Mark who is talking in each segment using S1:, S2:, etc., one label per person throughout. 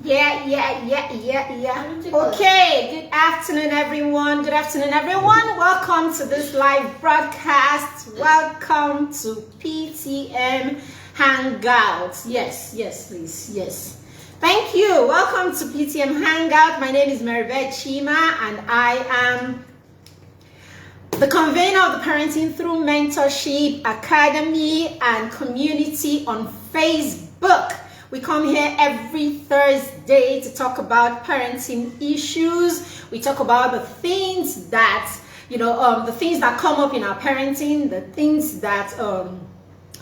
S1: Yeah. Okay, good afternoon, everyone. Welcome to this live broadcast. Welcome to PTM Hangouts. Yes, please. Yes. Thank you. Welcome to PTM Hangout. My name is Maribeth Chima, and I am the convener of the Parenting Through Mentorship Academy and Community on Facebook. We come here every Thursday to talk about parenting issues. We talk about the things that, the things that come up in our parenting, the things that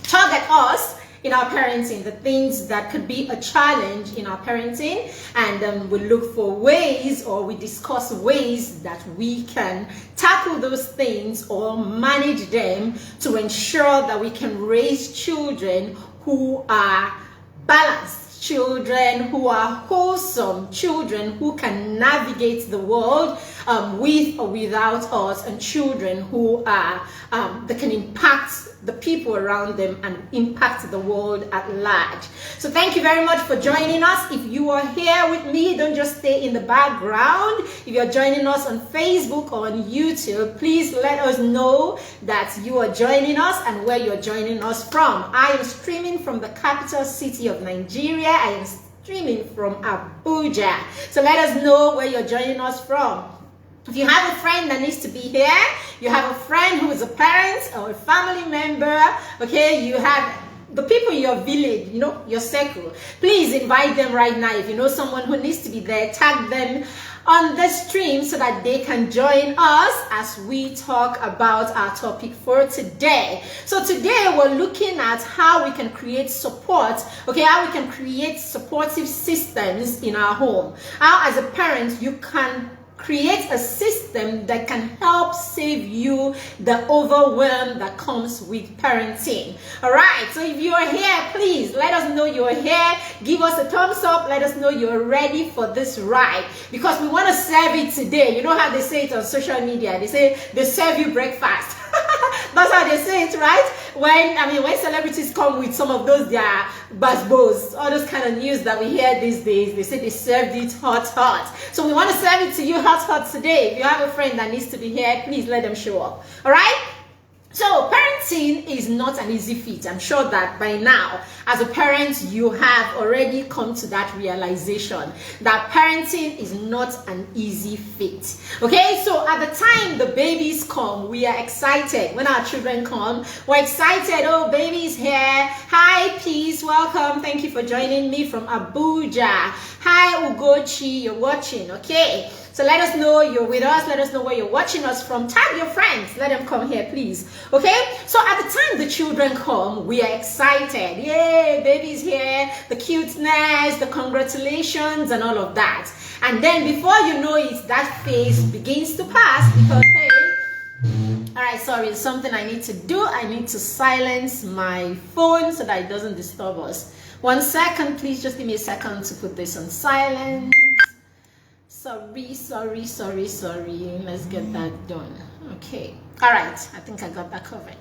S1: target us in our parenting, the things that could be a challenge in our parenting, and we look for ways, or we discuss ways that we can tackle those things or manage them to ensure that we can raise children who are balanced, children who are wholesome, children who can navigate the world with or without us, and children who are that can impact the people around them and impact the world at large. So thank you very much for joining us. If you are here with me, don't just stay in the background. If you're joining us on Facebook or on YouTube, please let us know that you are joining us and where you're joining us from. I am streaming from the capital city of Nigeria. I am streaming from Abuja. So let us know where you're joining us from. If you have a friend that needs to be here, you have a friend who is a parent or a family member, okay, you have the people in your village, your circle, please invite them right now. If you know someone who needs to be there, tag them on the stream so that they can join us as we talk about our topic for today. So today we're looking at how we can create support, how we can create supportive systems in our home. How as a parent you can create a system that can help save you the overwhelm that comes with parenting. All right, so if you're here, please let us know you're here. Give us a thumbs up. Let us know you're ready for this ride, because we want to serve it today. You know how they say it on social media? They say they serve you breakfast. That's how they say it, right? When celebrities come with some of those their buzzwords, all those kind of news that we hear these days, they say they served it hot. So we want to serve it to you hot today. If you have a friend that needs to be here, please let them show up. All right? So parenting is not an easy feat. I'm sure that by now, as a parent, you have already come to that realization that parenting is not an easy feat. Okay, so at the time the babies come, we are excited. When our children come, we're excited. Oh, baby's here. Hi, peace, welcome. Thank you for joining me from Abuja. Hi, Ugochi, you're watching. Okay. So let us know you're with us. Let us know where you're watching us from. Tag your friends. Let them come here, please. Okay? So at the time the children come, we are excited. Yay, baby's here. The cuteness, the congratulations, and all of that. And then before you know it, that phase begins to pass because, hey, all right, sorry, it's something I need to do. I need to silence my phone so that it doesn't disturb us. 1 second, please. Just give me a second to put this on silent. Sorry. Let's get that done. Okay. All right. I think I got that covered.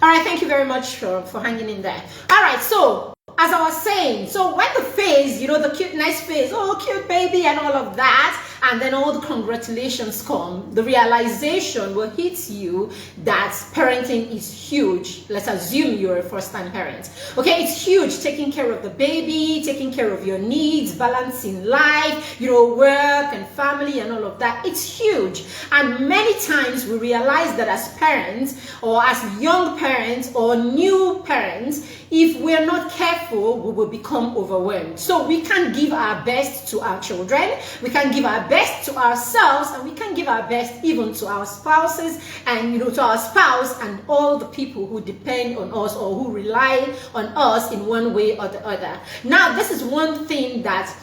S1: All right. Thank you very much for hanging in there. All right. So, as I was saying, so when the phase, the cute, nice phase, oh, cute baby and all of that, and then all the congratulations come, the realization will hit you that parenting is huge. Let's assume you're a first-time parent. Okay, it's huge, taking care of the baby, taking care of your needs, balancing life, work and family and all of that. It's huge. And many times we realize that as parents, or as young parents or new parents, if we're not careful, we will become overwhelmed. So we can give our best to our children, we can give our best to ourselves, and we can give our best even to our spouses and to our spouse and all the people who depend on us or who rely on us in one way or the other. Now, this is one thing that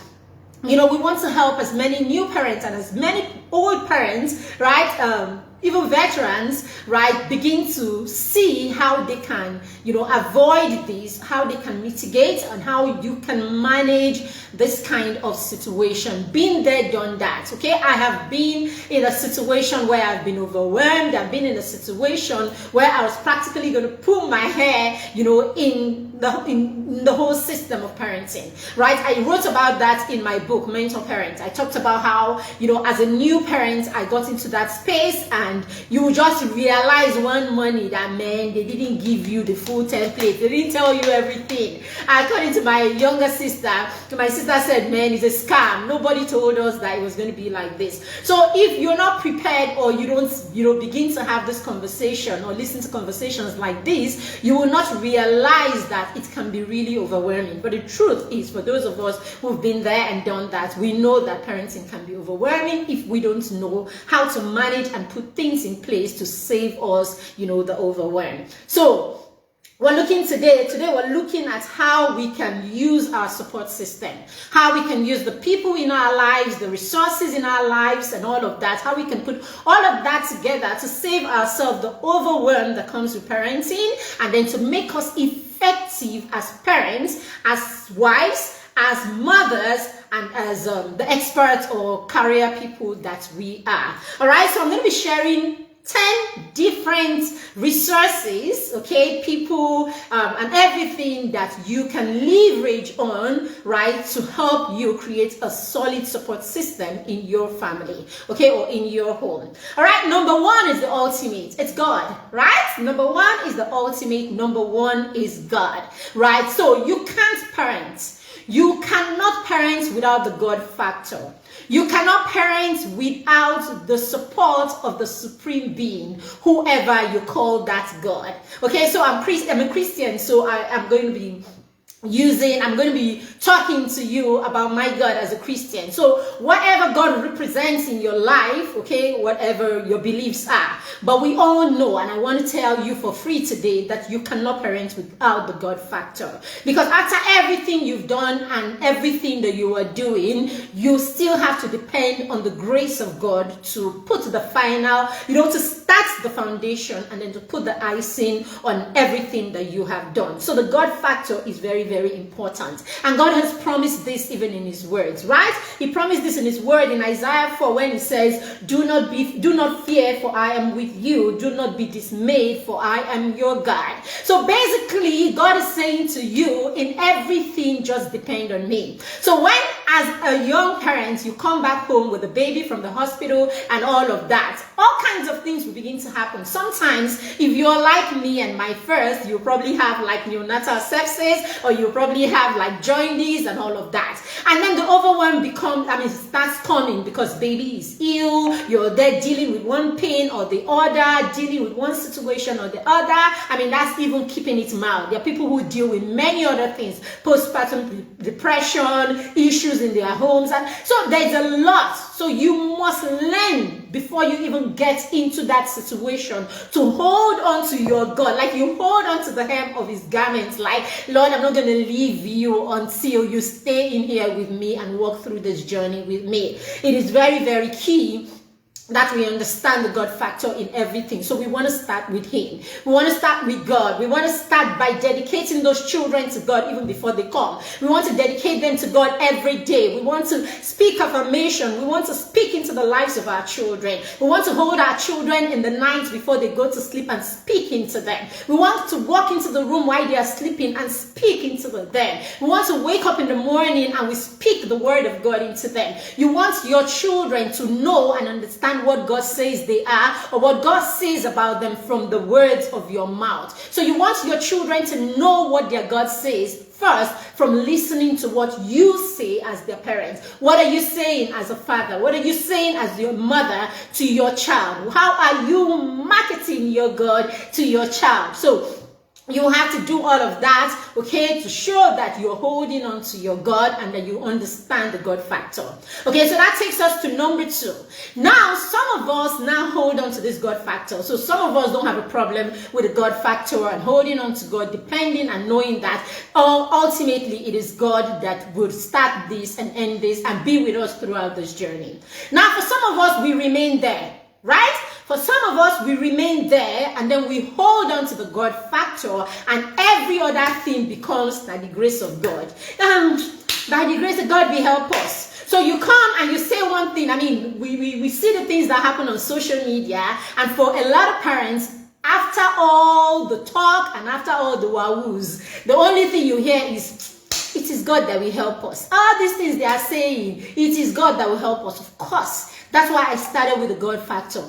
S1: we want to help as many new parents and as many old parents, right? Even veterans, right, begin to see how they can, avoid this, how they can mitigate, and how you can manage this kind of situation. Been there, done that. Okay, I have been in a situation where I've been overwhelmed. I've been in a situation where I was practically going to pull my hair, in the whole system of parenting, right? I wrote about that in my book, Mentor Parent. I talked about how, as a new parent, I got into that space, and you just realize one morning that, man, they didn't give you the full template. They didn't tell you everything. According to my younger sister, my sister said, man, it's a scam. Nobody told us that it was going to be like this. So if you're not prepared, or you don't, begin to have this conversation or listen to conversations like this, you will not realize that it can be really overwhelming. But the truth is, for those of us who've been there and done that, we know that parenting can be overwhelming if we don't know how to manage and put things in place to save us, the overwhelm. So we're looking today we're looking at how we can use our support system, how we can use the people in our lives, the resources in our lives, and all of that, how we can put all of that together to save ourselves the overwhelm that comes with parenting, and then to make us effective as parents, as wives, as mothers, and as the experts or career people that we are. All right, so I'm going to be sharing 10 different resources, okay, people, and everything that you can leverage on, right, to help you create a solid support system in your family, okay, or in your home. All right, number one is the ultimate. It's God, right? Number one is the ultimate. Number one is God, right? So you can't parent. You cannot parent without the God factor. You cannot parent without the support of the supreme being, whoever you call that God. Okay, so I'm a Christian, so I'm going to be talking to you about my God as a Christian. So whatever God represents in your life, okay, whatever your beliefs are. But we all know, and I want to tell you for free today, that you cannot parent without the God factor. Because after everything you've done and everything that you are doing, you still have to depend on the grace of God to put the final, to start the foundation and then to put the icing on everything that you have done. So the God factor is very, very important. And God has promised this even in his words, right? He promised this in his word in Isaiah 4 when he says, do not fear, for I am with you. Do not be dismayed, for I am your God. So basically, God is saying to you, in everything, just depend on me. So when, as a young parent, you come back home with a baby from the hospital and all of that, all kinds of things will begin to happen. Sometimes, if you're like me and my first, you probably have like neonatal sepsis, or you probably have like jaundice and all of that. And then the overwhelm starts coming because baby is ill, you're there dealing with one pain or the other, dealing with one situation or the other. That's even keeping it mild. There are people who deal with many other things, postpartum depression, issues in their homes. And so there's a lot. So you must learn before you even get into that situation to hold on to your God, like you hold on to the hem of his garments, like, Lord, I'm not going to leave you until you stay in here with me and walk through this journey with me. It is very, very key that we understand the God factor in everything. So we want to start with him. We want to start with God. We want to start by dedicating those children to God even before they come. We want to dedicate them to God every day. We want to speak affirmation. We want to speak into the lives of our children. We want to hold our children in the night before they go to sleep and speak into them. We want to walk into the room while they are sleeping and speak into them. We want to wake up in the morning and we speak the word of God into them. You want your children to know and understand what God says they are, or what God says about them from the words of your mouth. So you want your children to know what their God says first from listening to what you say as their parents. What are you saying as a father? What are you saying as your mother to your child? How are you marketing your God to your child? So you have to do all of that, okay, to show that you're holding on to your God and that you understand the God factor. Okay, so that takes us to number 2. Now, some of us now hold on to this God factor. So some of us don't have a problem with the God factor and holding on to God, depending and knowing that ultimately it is God that would start this and end this and be with us throughout this journey. Now, for some of us, we remain there, right? For some of us, we remain there and then we hold on to the God factor and every other thing becomes the grace of God. By the grace of God, we help us. So you come and you say one thing. I mean, we see the things that happen on social media, and for a lot of parents, after all the talk and after all the wahoos, the only thing you hear is, it is God that will help us. All these things they are saying, it is God that will help us. Of course, that's why I started with the God factor.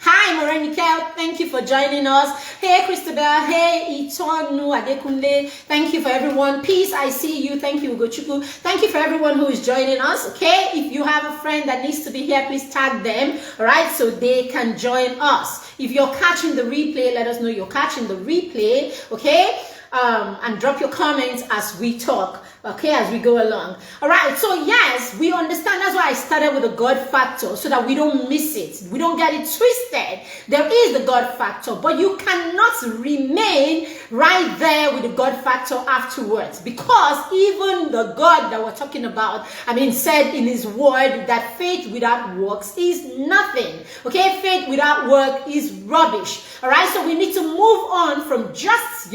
S1: Hi, Morenica. Thank you for joining us. Hey, Christabel. Hey, Itonu Adekunle. Thank you for everyone. Peace, I see you. Thank you, Ugochukwu. Thank you for everyone who is joining us. Okay, if you have a friend that needs to be here, please tag them. All right, so they can join us. If you're catching the replay, let us know you're catching the replay. Okay, and drop your comments as we talk. Okay, as we go along. All right, so yes, we understand. That's why I started with the God factor, so that we don't miss it. We don't get it twisted. There is the God factor, but you cannot remain right there with the God factor afterwards, because even the God that we're talking about, I mean, said in his word that faith without works is nothing. Okay, faith without work is rubbish. All right, so we need to move on from just,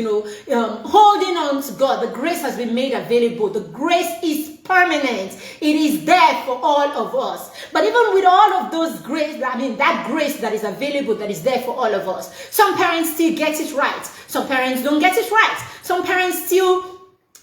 S1: holding on to God. The grace has been made available. The grace is permanent. It is there for all of us. But even with all of those grace, I mean, that grace that is available, that is there for all of us, some parents still get it right. Some parents don't get it right. Some parents still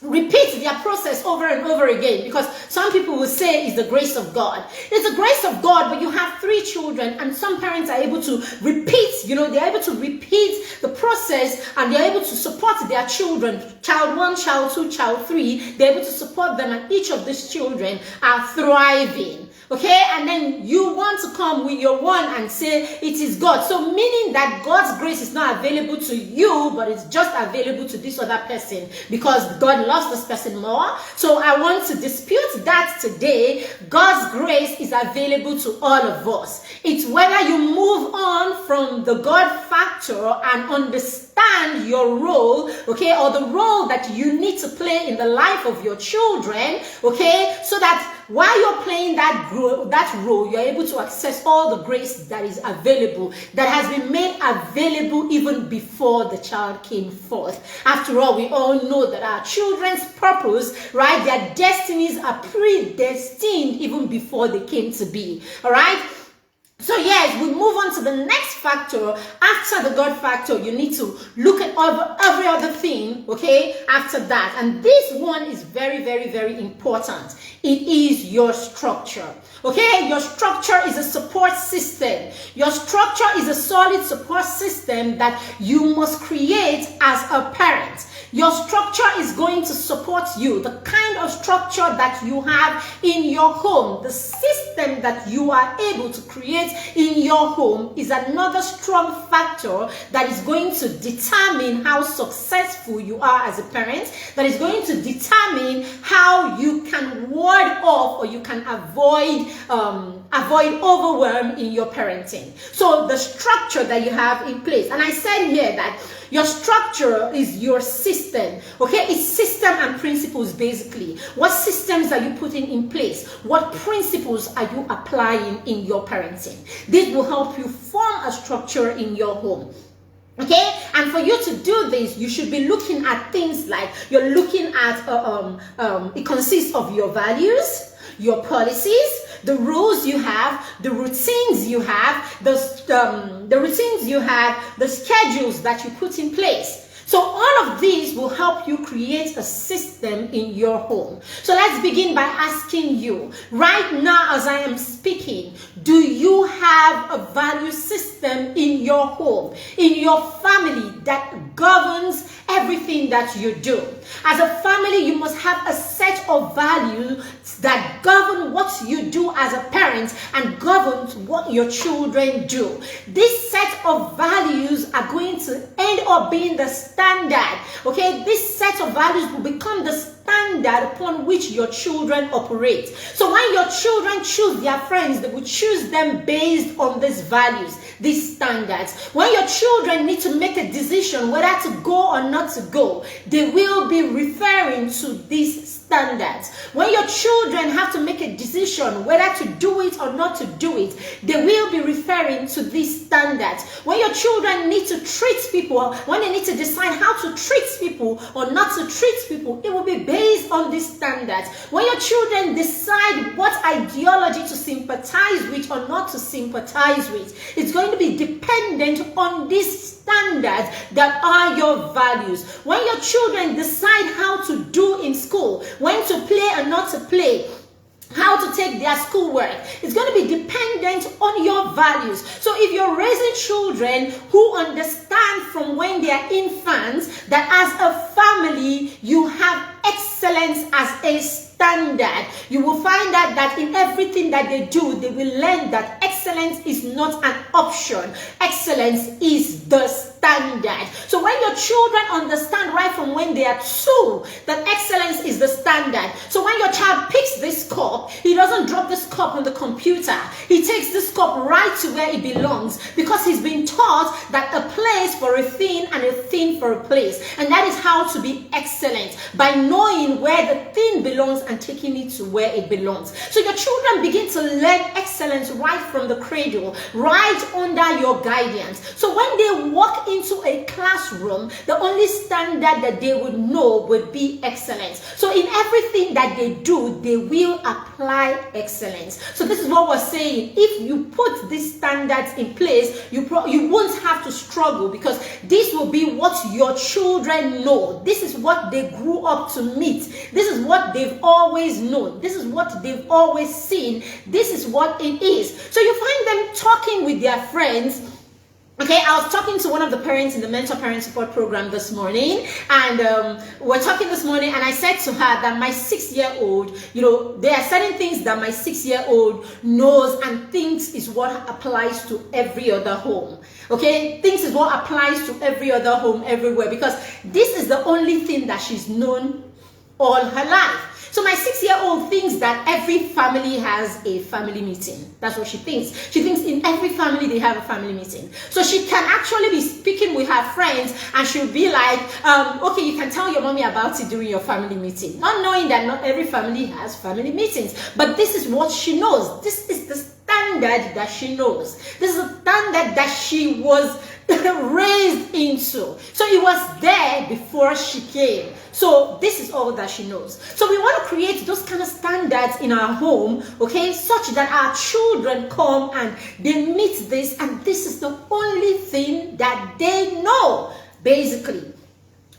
S1: repeat their process over and over again, because some people will say it's the grace of God. It's the grace of God, but you have 3 children, and some parents are able to repeat, they're able to repeat the process, and they're able to support their children, child 1, child 2, child 3, they're able to support them, and each of these children are thriving. Okay, and then you want to come with your one and say it is God. So meaning that God's grace is not available to you, but it's just available to this other person because God loves this person more. So I want to dispute that today. God's grace is available to all of us. It's whether you move on from the God factor and understand your role, okay, or the role that you need to play in the life of your children, okay, so that while you're playing that role, you're able to access all the grace that is available, that has been made available even before the child came forth. After all, we all know that our children's purpose, right, their destinies are predestined even before they came to be. All right? So yes, we move on to the next factor. After the God factor, you need to look at every other thing, okay, after that. And this one is very, very, very important. It is your structure. Okay, your structure is a support system. Your structure is a solid support system that you must create as a parent. Your structure is going to support you. The kind of structure that you have in your home, the system that you are able to create in your home is another strong factor that is going to determine how successful you are as a parent, that is going to determine how you can ward off or you can avoid overwhelm in your parenting. So the structure that you have in place, and I said here that your structure is your system, okay? It's system and principles, basically. What systems are you putting in place? What principles are you applying in your parenting? This will help you form a structure in your home. Okay, and for you to do this, you should be looking at things like you're looking at it consists of your values, your policies, the rules you have, the routines you have, the schedules that you put in place. So all of these will help you create a system in your home. So let's begin by asking you, right now as I am speaking, do you have a value system in your home, in your family that governs everything that you do? As a family, you must have a set of values that govern what you do as a parent and governs what your children do. This set of values are going to end up being the standard. Okay, this set of values will become the standard upon which your children operate. So when your children choose their friends, they will choose them based on these values, these standards. When your children need to make a decision whether to go or not to go, they will be referring to these standards. When your children have to make a decision whether to do it or not to do it, they will be referring to these standards. When your children need to treat people, when they need to decide how to treat people or not to treat people, it will be based based on these standards. When your children decide what ideology to sympathize with or not to sympathize with, it's going to be dependent on these standards that are your values. When your children decide how to do in school, when to play and not to play, how to take their schoolwork, it's going to be dependent on your values. So if you're raising children who understand from when they are infants that as a family you have excellence as a standard, you will find out that in everything that they do, they will learn that excellence is not an option. Excellence is the standard. So when your children understand right from when they are 2 that excellence is the standard, so when your child picks this cup, he doesn't drop this cup on the computer. He takes this cup right to where it belongs, because he's been taught that a place for a thing and a thing for a place. And that is how to be excellent, by knowing where the thing belongs and taking it to where it belongs. So your children begin to learn excellence right from the cradle, right under your guidance. So when they walk into a classroom, the only standard that they would know would be excellence. So in everything that they do, they will apply excellence. So this is what we're saying. If you put these standards in place, you won't have to struggle, because this will be what your children know. This is what they grew up to meet. This is what they've always known. This is what they've always seen. This is what it is. So you find them talking with their friends. Okay, I was talking to one of the parents in the Mentor Parent Support Program this morning, and we're talking this morning, and I said to her that my 6-year-old, there are certain things that my 6-year-old knows and thinks is what applies to every other home. Okay, thinks is what applies to every other home everywhere, because this is the only thing that she's known all her life. So my 6-year-old thinks that every family has a family meeting. That's what she thinks. She thinks in every family they have a family meeting. So she can actually be speaking with her friends, and she'll be like, okay, you can tell your mommy about it during your family meeting. Not knowing that not every family has family meetings. But this is what she knows. This is the standard that she knows. This is the standard that she was raised into. So it was there before she came. So this is all that she knows. So we want to create those kind of standards in our home, okay, such that our children come and they meet this, and this is the only thing that they know, basically.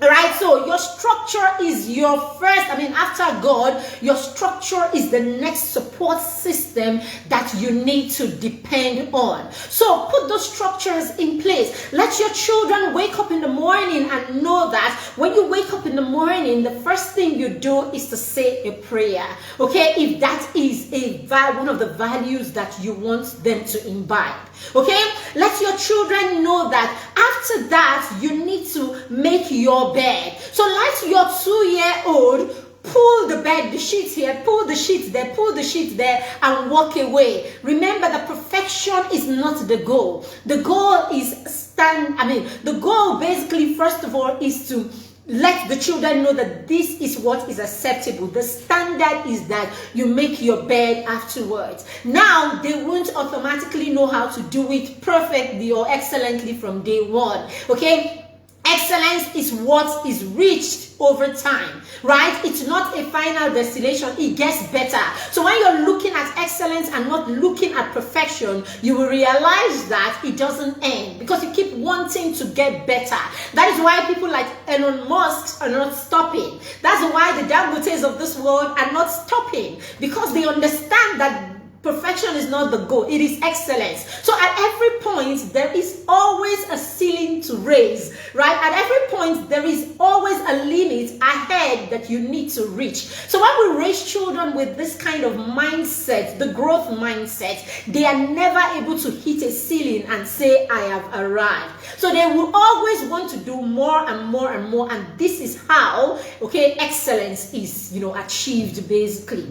S1: All right, so your structure is your first, after God, your structure is the next support system that you need to depend on. So put those structures in place. Let your children wake up in the morning and know that when you wake up in the morning, the first thing you do is to say a prayer. Okay, if that is one of the values that you want them to imbibe. Okay, let your children know that after that you need to make your bed. So let your 2-year-old pull the sheets here, pull the sheets there, pull the sheets there, and walk away. Remember that perfection is not the goal. The goal is the goal basically, first of all, is to let the children know that this is what is acceptable. The standard is that you make your bed afterwards. Now, they won't automatically know how to do it perfectly or excellently from day one. Okay? Excellence is what is reached over time, right? It's not a final destination. It gets better. So when you're looking at excellence and not looking at perfection, you will realize that it doesn't end, because you keep wanting to get better. That is why people like Elon Musk are not stopping. That's why the Dangotes of this world are not stopping, because they understand that perfection is not the goal. It is excellence. So at every point, there is always a ceiling to raise, right? At every point, there is always a limit ahead that you need to reach. So when we raise children with this kind of mindset, the growth mindset, they are never able to hit a ceiling and say, I have arrived. So they will always want to do more and more and more. And this is how, okay, excellence is, achieved basically.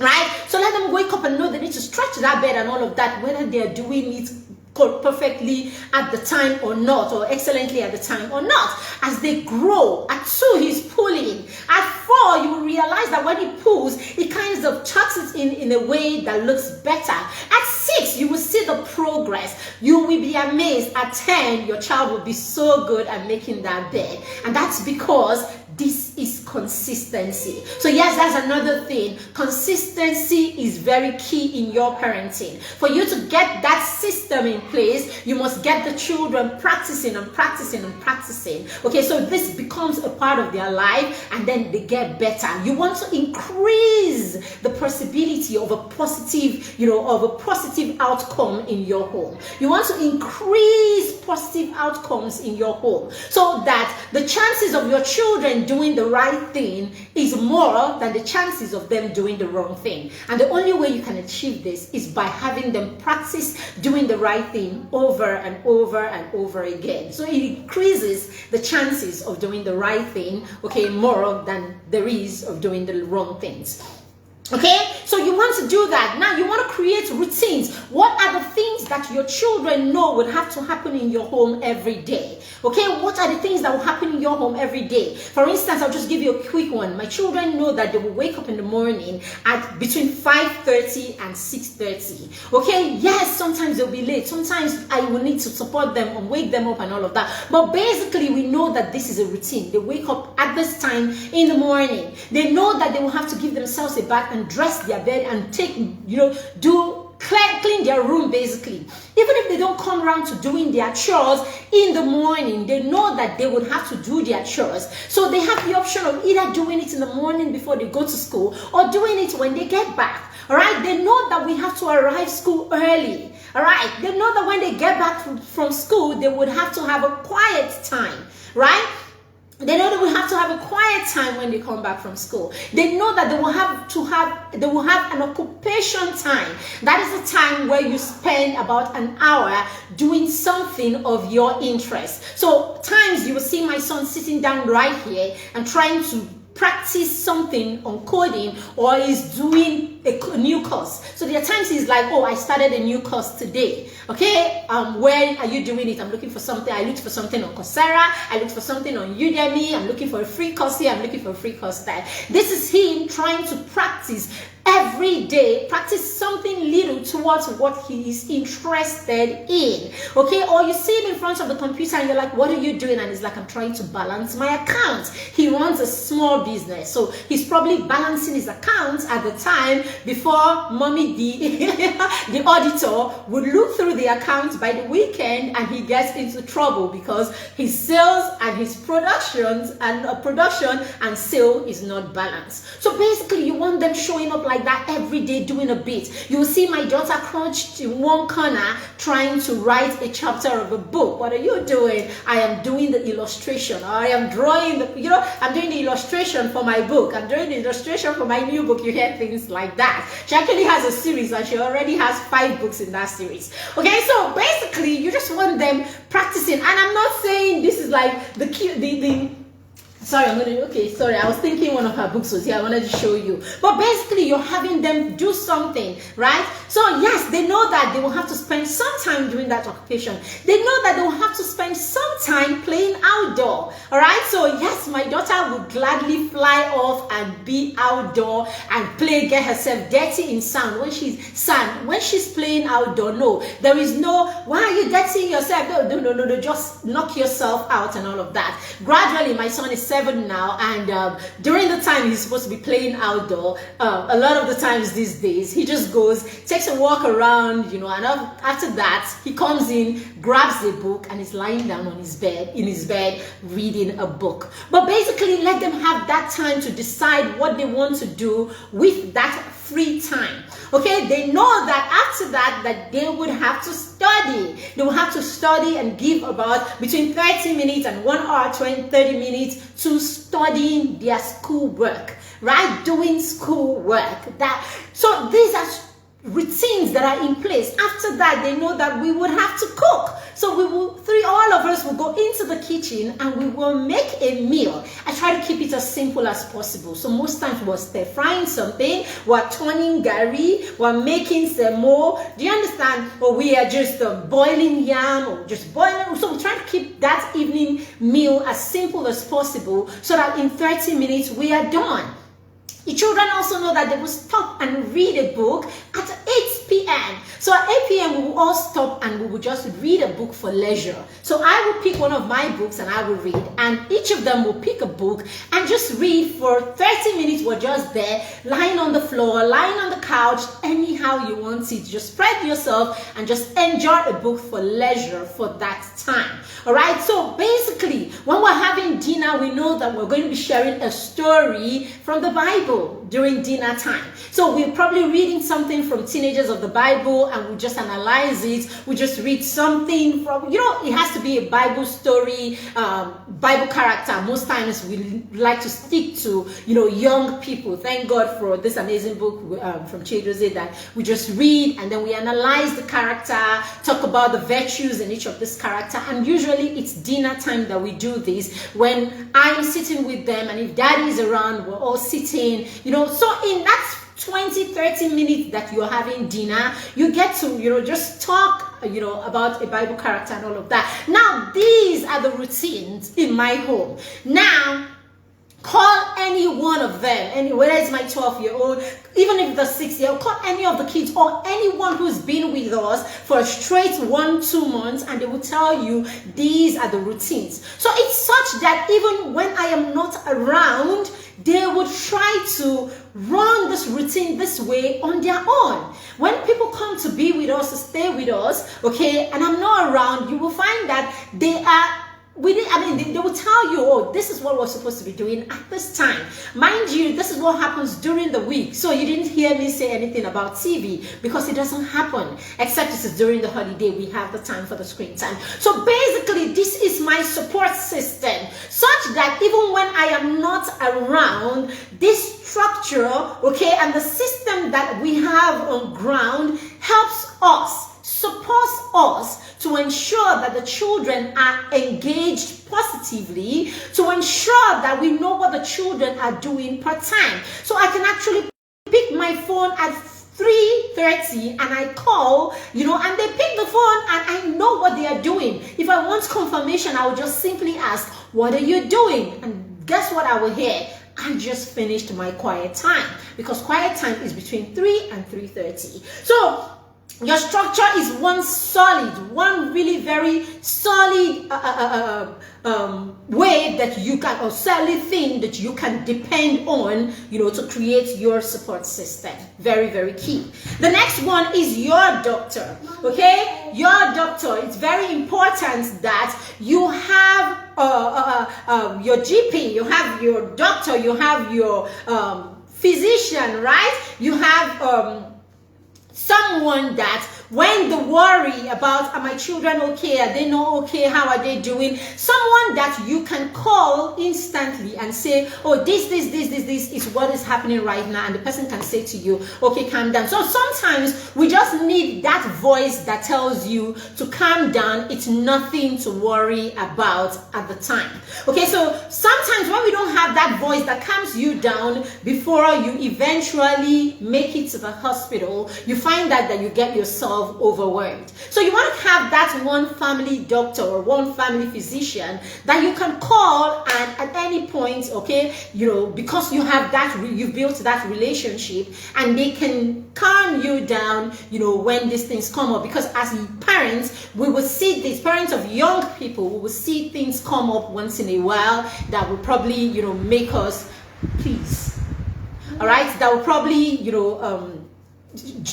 S1: Right? So let them wake up and know they need to stretch that bed and all of that, whether they are doing it perfectly at the time or not, or excellently at the time or not. As they grow, at 2, he's pulling. At 4, you will realize that when he pulls, he kind of tucks it in a way that looks better. At 6, you will see the progress. You will be amazed. At 10, your child will be so good at making that bed. And that's because this is consistency. So yes, that's another thing. Consistency is very key in your parenting. For you to get that system in place, you must get the children practicing and practicing and practicing. Okay, so this becomes a part of their life, and then they get better. You want to increase the possibility of a positive, of a positive outcome in your home. You want to increase positive outcomes in your home, so that the chances of your children doing the right thing is more than the chances of them doing the wrong thing. And the only way you can achieve this is by having them practice doing the right thing over and over and over again. So it increases the chances of doing the right thing, okay, more than there is of doing the wrong things. Okay, so you want to do that. Now you want to create routines. What are the things that your children know would have to happen in your home every day? Okay, what are the things that will happen in your home every day? For instance, I'll just give you a quick one. My children know that they will wake up in the morning at between 5:30 and 6:30. Okay, yes, sometimes they'll be late. Sometimes I will need to support them and wake them up and all of that. But basically, we know that this is a routine. They wake up at this time in the morning. They know that they will have to give themselves a bath and dress their bed and take, clean their room basically. Even if they don't come around to doing their chores in the morning, they know that they would have to do their chores. So they have the option of either doing it in the morning before they go to school or doing it when they get back. All right, they know that we have to arrive school early. All right, they know that when they get back from school, they would have to have a quiet time, right? They know that we have to have a quiet time when they come back from school. They know that they will have an occupation time. That is the time where you spend about an hour doing something of your interest. So times you will see my son sitting down right here and trying to practice something on coding, or is doing a new course. So there are times he's like, oh, I started a new course today. Okay, where are you doing it? I'm looking for something. I looked for something on Coursera. I looked for something on Udemy. I'm looking for a free course here. I'm looking for a free course there. This is him trying to practice every day, practice something little towards what he is interested in. Okay, or you see him in front of the computer and you're like, what are you doing? And he's like, I'm trying to balance my accounts. He runs a small business, so he's probably balancing his accounts at the time before mommy the auditor would look through the accounts by the weekend, and he gets into trouble because his sales and his production and sale is not balanced. So basically you want them showing up like that every day, doing a bit. You will see my daughter crouched in one corner trying to write a chapter of a book. What are you doing? I am doing the illustration. I am drawing I'm doing the illustration for my book. I'm doing the illustration for my new book. You hear things like that. She actually has a series and she already has 5 books in that series. Okay, so basically you just want them practicing. And I'm not saying this is like sorry, I was thinking one of her books was here. I wanted to show you. But basically, you're having them do something, right? So yes, they know that they will have to spend some time doing that occupation. They know that they will have to spend some time playing outdoor, all right? So yes, my daughter would gladly fly off and be outdoor and play, get herself dirty in sand. When she's playing outdoor, no, there is no, why are you dirtying yourself? No, just knock yourself out and all of that. Gradually, my son is 7 now, and during the time he's supposed to be playing outdoor, a lot of the times these days he just goes, takes a walk around, and after that he comes in, grabs a book, and is lying down on his bed, reading a book. But basically, let them have that time to decide what they want to do with that free time. Okay, they know that after that they would have to study. They will have to study and give about between 30 minutes and 1 hour, 30 minutes to studying their schoolwork, right? Doing schoolwork. So these are routines that are in place. After that, they know that we would have to cook. So all of us will go into the kitchen and we will make a meal. I try to keep it as simple as possible. So most times we're stir frying something, we're turning gari, we're making semo. Do you understand? Or we are just boiling yam or just boiling. So we're trying to keep that evening meal as simple as possible so that in 30 minutes we are done. The children also know that they will stop and read a book at 8 p.m. So at 8 p.m. we will all stop and we will just read a book for leisure. So I will pick one of my books and I will read. and each of them will pick a book and just read for 30 minutes. We're just there, lying on the floor, lying on the couch, anyhow you want it. Just spread yourself and just enjoy a book for leisure for that time. All right, so basically when we're having dinner, we know that we're going to be sharing a story from the Bible during dinner time. So we're probably reading something from Teenagers of the Bible, and we just analyze it. We just read something from, it has to be a Bible story, Bible character. Most times we like to stick to, young people. Thank God for this amazing book from Chidozie that we just read, and then we analyze the character, talk about the virtues in each of this character. And usually it's dinner time that we do this, when I'm sitting with them, and if daddy is around, we're all sitting, so in that 20-30 minutes that you're having dinner, you get to just talk about a Bible character and all of that. Now these are the routines in my home. Now call any one of them, whether it's my 12-year-old, even if the 6-year-old, call any of the kids or anyone who's been with us for a straight 1-2 months, and they will tell you these are the routines. So it's such that even when I am not around, they would try to run this routine this way on their own. When people come to be with us, to stay with us, okay, and I'm not around, you will find that they will tell you, oh, this is what we're supposed to be doing at this time. Mind you, this is what happens during the week. So you didn't hear me say anything about TV, because it doesn't happen, except it is during the holiday we have the time for the screen time. So basically, this is my support system, such that even when I am not around, this structure, okay, and the system that we have on ground helps us, supports us, to ensure that the children are engaged positively, to ensure that we know what the children are doing per time. So I can actually pick my phone at 3:30 and I call, and they pick the phone and I know what they are doing. If I want confirmation, I will just simply ask, what are you doing? And guess what I will hear? I just finished my quiet time, because quiet time is between 3 and 3:30. So your structure is one really very solid way that you can, or solid thing that you can depend on, to create your support system. Very, very key. The next one is your doctor, okay? Your doctor. It's very important that you have your GP, you have your doctor, you have your physician, right? You have someone that when the worry about, are my children okay, are they not okay, how are they doing, someone that you can call instantly and say, oh, this is what is happening right now, and the person can say to you, okay, calm down. So sometimes we just need that voice that tells you to calm down. It's nothing to worry about at the time. Okay, so sometimes when we don't have that voice that calms you down before you eventually make it to the hospital, you find that you get yourself overwhelmed. So you want to have that one family doctor or one family physician that you can call and at any point, okay, because you have that, you've built that relationship, and they can calm you down, when these things come up. Because as parents, we will see these parents of young people, we will see things come up once in a while that will probably, make us, please, all right, that will probably,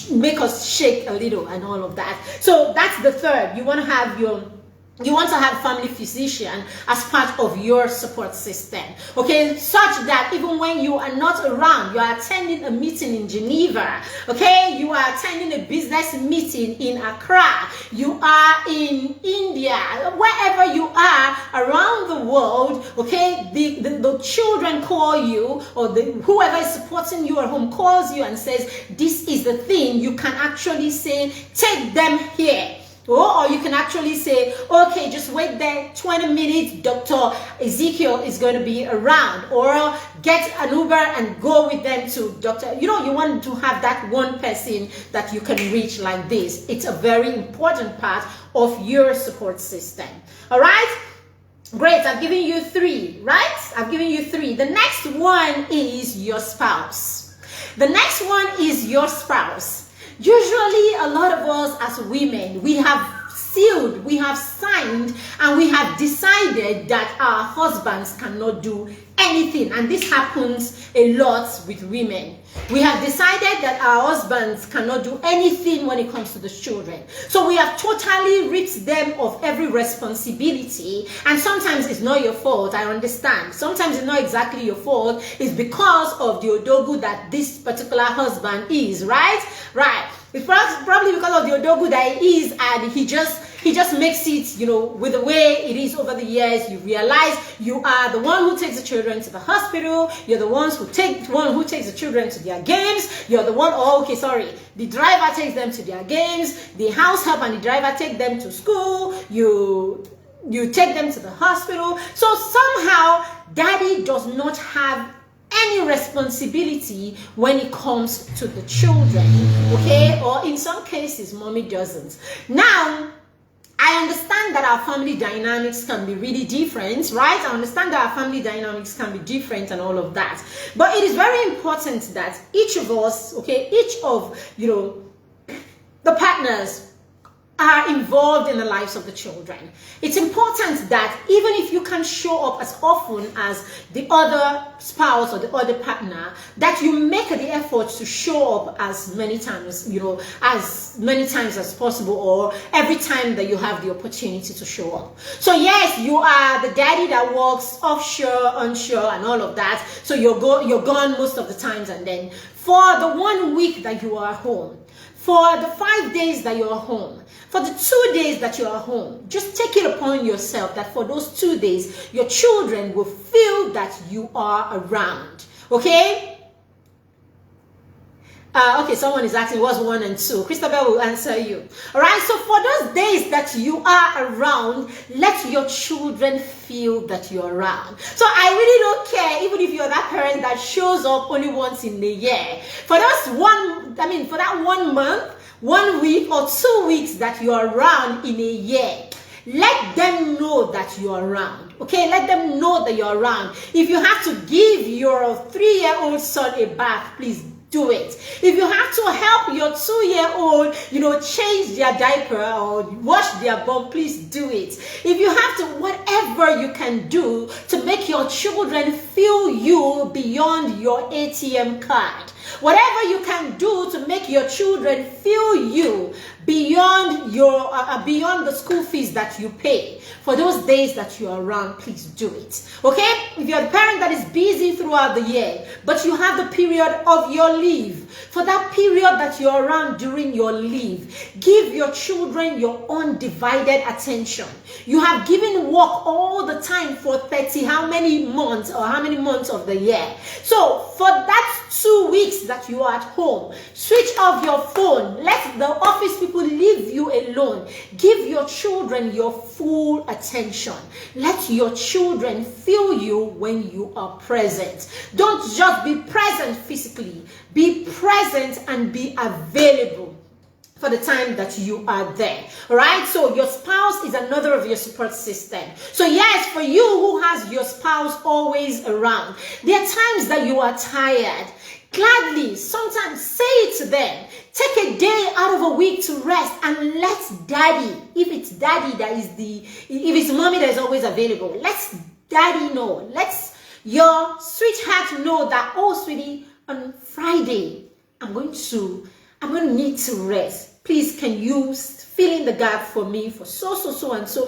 S1: make us shake a little and all of that. So that's the third. You want to have family physician as part of your support system, okay, such that even when you are not around, you are attending a meeting in Geneva, okay, you are attending a business meeting in Accra, you are in India, wherever you are around the world, okay, the children call you, or whoever is supporting you at home calls you and says, this is the thing, you can actually say, take them here. Or you can actually say, okay, just wait there 20 minutes, Dr. Ezekiel is going to be around. Or get an Uber and go with them to Dr. You want to have that one person that you can reach like this. It's a very important part of your support system. All right? Great, I've given you 3, right? I've given you 3. The next one is your spouse. The next one is your spouse. Usually, a lot of us as women, we have sealed, we have signed, and we have decided that our husbands cannot do anything. And this happens a lot with women. We have decided that our husbands cannot do anything when it comes to the children. So we have totally ripped them of every responsibility. And sometimes it's not your fault, I understand. Sometimes it's not exactly your fault. It's because of the odogu that this particular husband is, right? Right. It's probably because of the odogu that he is, and he just makes it, with the way it is over the years. You realize you are the one who takes the children to the hospital. You're the one who takes the children to their games. You're the one, the driver takes them to their games. The house help and the driver take them to school. You take them to the hospital. So somehow, daddy does not have any responsibility when it comes to the children, okay? Or in some cases, mommy doesn't. Now, I understand that our family dynamics can be really different, right? I understand that our family dynamics can be different and all of that. But it is very important that each of us, okay, each of, the partners are involved in the lives of the children. It's important that even if you can show up as often as the other spouse or the other partner, that you make the effort to show up as many times, as possible, or every time that you have the opportunity to show up. So yes, you are the daddy that works offshore, onshore, and all of that. So you're gone most of the times, and then for the 1 week that you are home, for the 5 days that you're home, for the 2 days that you are home, just take it upon yourself that for those 2 days, your children will feel that you are around. Okay? Okay, someone is asking what's 1 and 2. Christabel will answer you. All right, so for those days that you are around, let your children feel that you're around. So I really don't care, even if you're that parent that shows up only once in a year. For that 1 month, 1 week, or 2 weeks that you're around in a year, let them know that you're around. Okay, let them know that you're around. If you have to give your 3-year-old son a bath, please do it. If you have to help your 2-year-old, change their diaper or wash their bum, please do it. If you have to, whatever you can do to make your children feel you beyond your ATM card. Whatever you can do to make your children feel you beyond your beyond the school fees that you pay. For those days that you are around, please do it. Okay? If you're a parent that is busy throughout the year, but you have the period of your leave, for that period that you're around during your leave, give your children your undivided attention. You have given work all the time for 30 how many months of the year. So for that 2 weeks that you are at home, switch off your phone. Let the office people leave you alone. Give your children your full attention. Let your children feel you when you are present. Don't just be present physically. Be present and be available for the time that you are there. All right? So your spouse is another of your support system. So yes, for you who has your spouse always around, there are times that you are tired. Gladly, sometimes say it to them. Take a day out of a week to rest and let daddy, if it's daddy that is if it's mommy that is always available, let daddy know. Let your sweetheart know that, oh, sweetie, on Friday, I'm going to need to rest. Please, can you fill in the gap for me for so and so?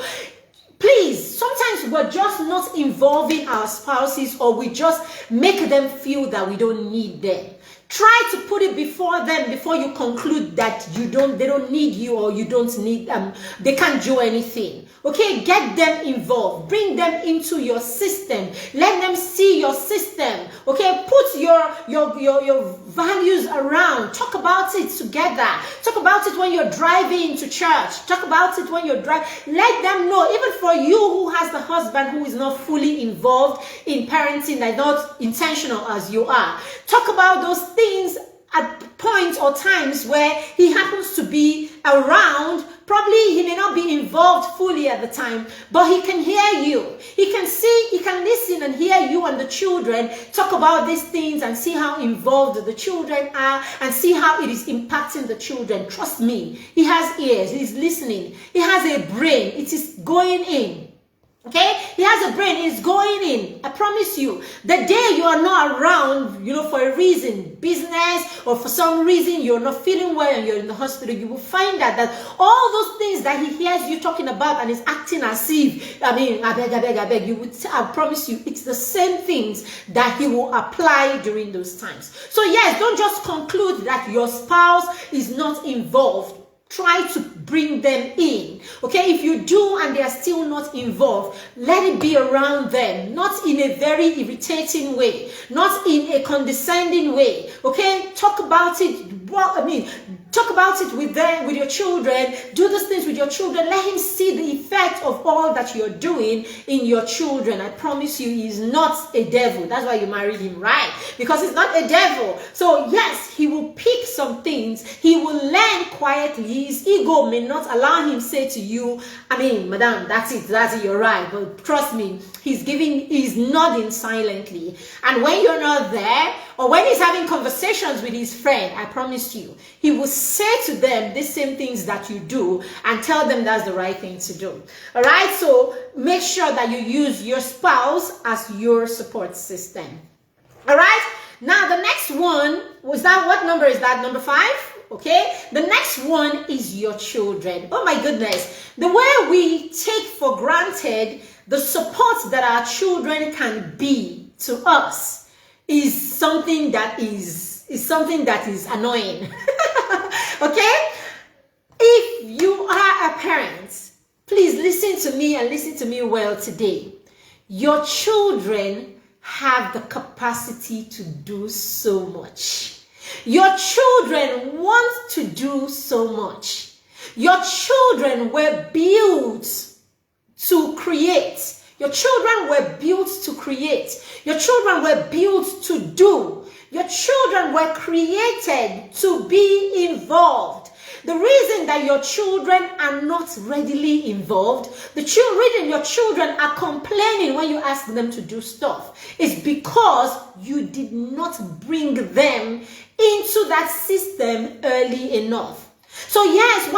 S1: Please, sometimes we're just not involving our spouses, or we just make them feel that we don't need them. Try to put it before them before you conclude that they don't need you, or you don't need them. They can't do anything. Okay, get them involved. Bring them into your system. Let them see your system. Okay, put your values around. Talk about it together. Talk about it when you're driving to church. Talk about it when you're driving. Let them know. Even for you who has the husband who is not fully involved in parenting and not intentional as you are, talk about those things at points or times where he happens to be around. Probably he may not be involved fully at the time, but he can hear you. He can see, he can listen and hear you and the children talk about these things and see how involved the children are and see how it is impacting the children. Trust me, he has ears, he's listening. He has a brain, it is going in. Okay, he has a brain, it's going in. I promise you, the day you are not around, for a reason, business, or for some reason you're not feeling well and you're in the hospital, you will find out that all those things that he hears you talking about and is acting as if, I beg, I promise you, it's the same things that he will apply during those times. So yes, don't just conclude that your spouse is not involved. Try to bring them in. Okay, if you do and they are still not involved, let it be around them, not in a very irritating way, not in a condescending way. Okay, talk about it. Talk about it with them, with your children. Do those things with your children. Let him see the effect of all that you're doing in your children. I promise you, he's not a devil. That's why you married him, right? Because he's not a devil. So yes, he will pick some things. He will learn quietly. His ego may not allow him to say to you, madam, that's it, you're right. But trust me, he's nodding silently. And when you're not there, or when he's having conversations with his friend, I promise you, he will say to them the same things that you do and tell them that's the right thing to do. All right, so make sure that you use your spouse as your support system. All right, now the next one, what number is that? Number 5? Okay, the next one is your children. Oh my goodness, the way we take for granted the support that our children can be to us is something that is annoying. Okay, if you are a parent, please listen to me and listen to me well today. Your children have the capacity to do so much. Your children want to do so much. Your children were built to create. Your children were built to create. Your children were built to do. Your children were created to be involved. The reason that your children are not readily involved, the reason your children are complaining when you ask them to do stuff, is because you did not bring them into that system early enough. So yes,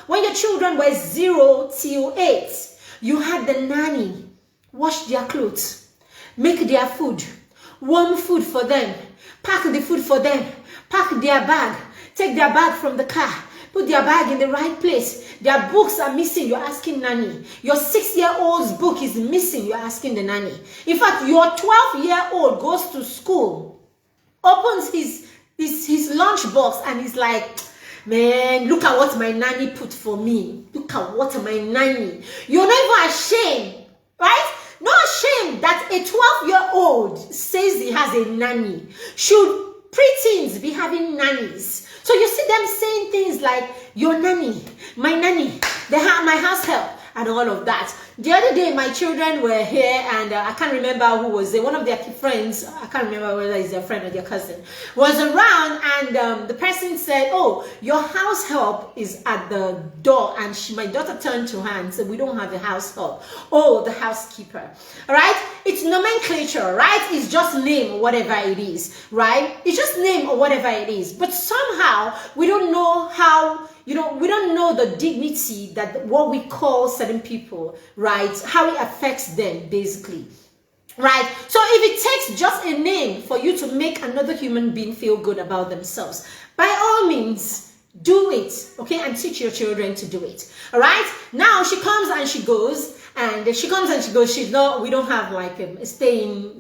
S1: when your children were 0 till 8, you had the nanny wash their clothes, make their food, warm food for them, pack the food for them, pack their bag, take their bag from the car, put their bag in the right place. Their books are missing, you're asking nanny. Your 6-year-old's book is missing, you're asking the nanny. In fact, your 12-year-old goes to school, opens his lunch box and he's like, man, look at what my nanny put for me. Look at what my nanny. You're not even ashamed, right? Not ashamed that a 12-year-old says he has a nanny. Should preteens be having nannies? So you see them saying things like, your nanny, my nanny, my house help, and all of that. The other day, my children were here, and I can't remember who was there. One of their friends, I can't remember whether it's their friend or their cousin, was around, and the person said, oh, your house help is at the door. And my daughter turned to her and said, we don't have a house help. Oh, the housekeeper. All right? It's nomenclature, right? It's just name or whatever it is, right? It's just name or whatever it is. But somehow, we don't know how, we don't know the dignity that what we call certain people, right? How it affects them, basically. Right? So if it takes just a name for you to make another human being feel good about themselves, by all means, do it, okay? And teach your children to do it. All right? Now she comes and she goes, she's not, we don't have like a staying,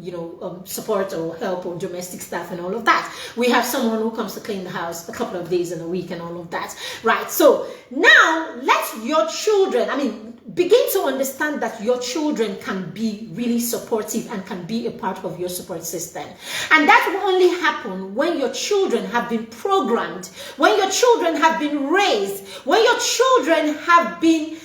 S1: support or help or domestic staff and all of that. We have someone who comes to clean the house a couple of days in a week and all of that, right? So now let your children, begin to understand that your children can be really supportive and can be a part of your support system. And that will only happen when your children have been programmed, when your children have been raised, when your children have been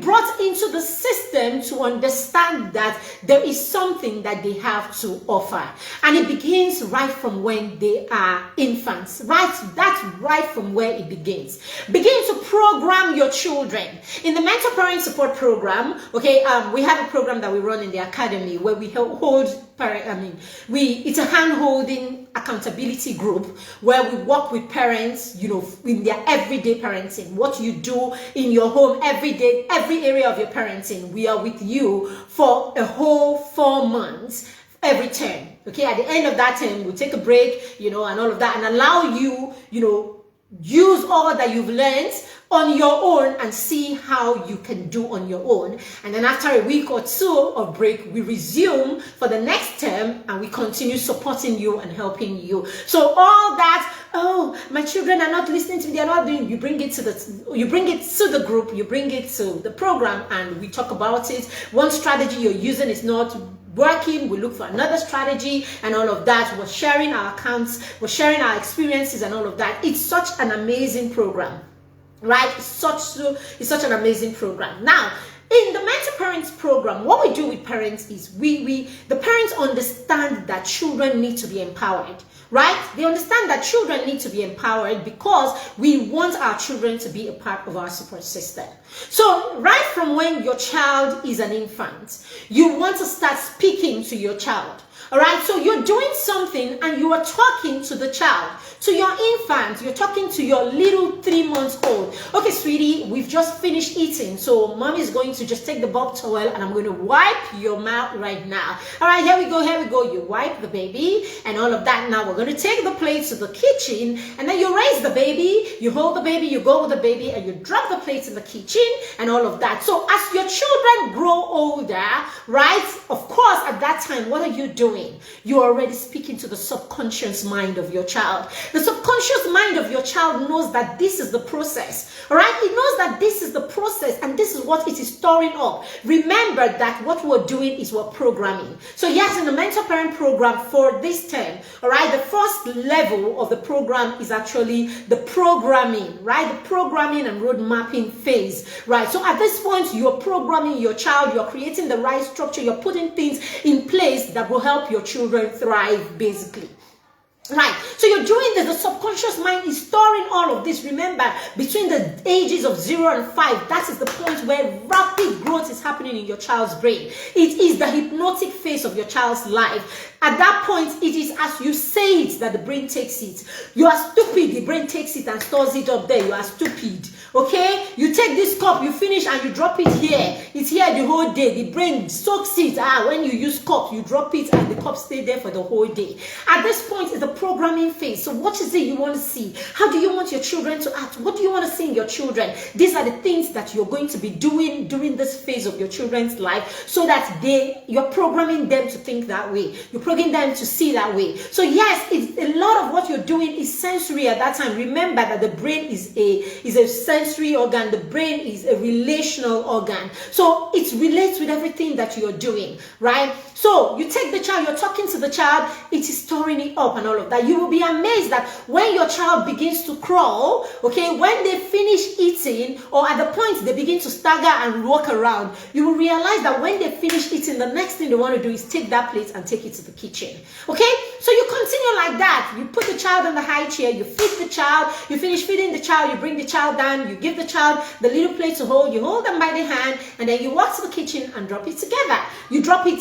S1: brought into the system to understand that there is something that they have to offer. And it begins right from when they are infants. That's right from where it begins. Begin to program your children. In the mentor parent support program, okay, we have a program that we run in the academy where we hold it's a hand-holding accountability group where we work with parents, in their everyday parenting. What you do in your home every day, every area of your parenting, we are with you for a whole 4 months every term. Okay, at the end of that term, we take a break, and all of that, and allow you, use all that you've learned on your own and see how you can do on your own. And then after a week or two of break, we resume for the next term and we continue supporting you and helping you. So all that, oh, my children are not listening to me, they're not doing, you bring it to the group, you bring it to the program, and we talk about it. One strategy you're using is not working, we look for another strategy and all of that. We're sharing our accounts, we're sharing our experiences and all of that. It's such an amazing program, right? It's such an amazing program. Now, in the Mentor Parents program, what we do with parents is the parents understand that children need to be empowered, right? They understand that children need to be empowered because we want our children to be a part of our support system. So right from when your child is an infant, you want to start speaking to your child. All right, so you're doing something and you are talking to the child, to your infant, you're talking to your little 3 months old. Okay, sweetie, we've just finished eating, so mommy is going to just take the bob towel and I'm going to wipe your mouth right now. All right, here we go. You wipe the baby and all of that. Now we're going to take the plate to the kitchen and then you raise the baby, you hold the baby, you go with the baby and you drop the plates in the kitchen and all of that. So as your children grow older, right, of course, at that time, what are you doing? You're already speaking to the subconscious mind of your child. The subconscious mind of your child knows that this is the process. All right? It knows that this is the process and this is what it is storing up. Remember that what we're doing is we're programming. So yes, in the Mentor Parent program for this term, all right, the first level of the program is actually the programming, right? The programming and road mapping phase, right? So at this point, you're programming your child, you're creating the right structure, you're putting things in place that will help your children thrive, basically. Right, so you're doing this, the subconscious mind is storing all of this. Remember, between the ages of 0 and 5, that is the point where rapid growth is happening in your child's brain. It is the hypnotic phase of your child's life. At that point, it is as you say it that the brain takes it. You are stupid, the brain takes it and stores it up there. You are stupid. Okay, you take this cup, you finish and you drop it here. It's here the whole day. The brain soaks it. When you use cup, you drop it and the cup stays there for the whole day. At this point is the programming phase. So what is it you want to see? How do you want your children to act? What do you want to see in your children? These are the things that you're going to be doing during this phase of your children's life so that you're programming them to think that way. You're programming them to see that way. So yes, it's a lot of what you're doing is sensory at that time. Remember that the brain is a sensory organ. The brain is a relational organ. So it relates with everything that you're doing, right? So you take the child, you're talking to the child, it is storing it up and all of that. You will be amazed that when your child begins to crawl, okay, when they finish eating or at the point they begin to stagger and walk around, you will realize that when they finish eating, the next thing they want to do is take that plate and take it to the kitchen. Okay, so you continue like that. You put the child on the high chair, you feed the child, you finish feeding the child, you bring the child down, you give the child the little plate to hold, you hold them by the hand, and then you walk to the kitchen and drop it together. You drop it,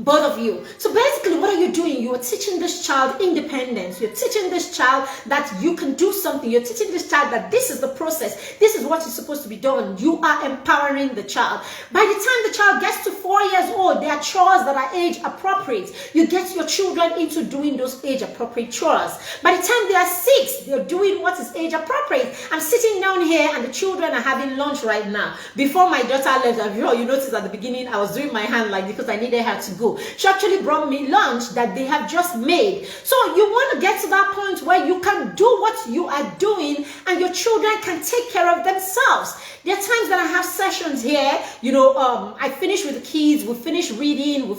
S1: both of you. So basically, what are you doing? You are teaching this child independence. You're teaching this child that you can do something. You're teaching this child that this is the process. This is what is supposed to be done. You are empowering the child. By the time the child gets to 4 years old, there are chores that are age appropriate. You get your children into doing those age appropriate chores. By the time they are 6, they're doing what is age appropriate. I'm sitting down here and the children are having lunch right now. Before my daughter left, you noticed at the beginning, I was doing my hand like because I needed her to go. She actually brought me lunch that they have just made. So you want to get to that point where you can do what you are doing and your children can take care of themselves. There are times that I have sessions here, I finish with the kids, we finish reading, we're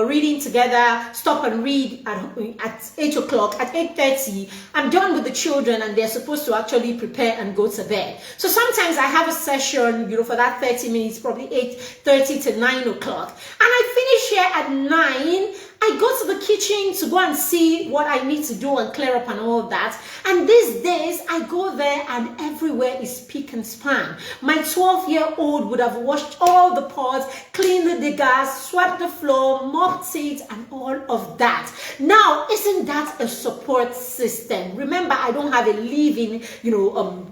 S1: reading together, stop and read at 8 o'clock, at 8:30, I'm done with the children and they're supposed to actually prepare and go to bed. So sometimes I have a session, for that 30 minutes, probably 8:30 to 9 o'clock. And I finish here at 9. I go to the kitchen to go and see what I need to do and clear up and all that. And these days, I go there and everywhere is spick and span. My 12-year-old would have washed all the pots, cleaned the gas, swept the floor, mopped it, and all of that. Now, isn't that a support system? Remember, I don't have a living,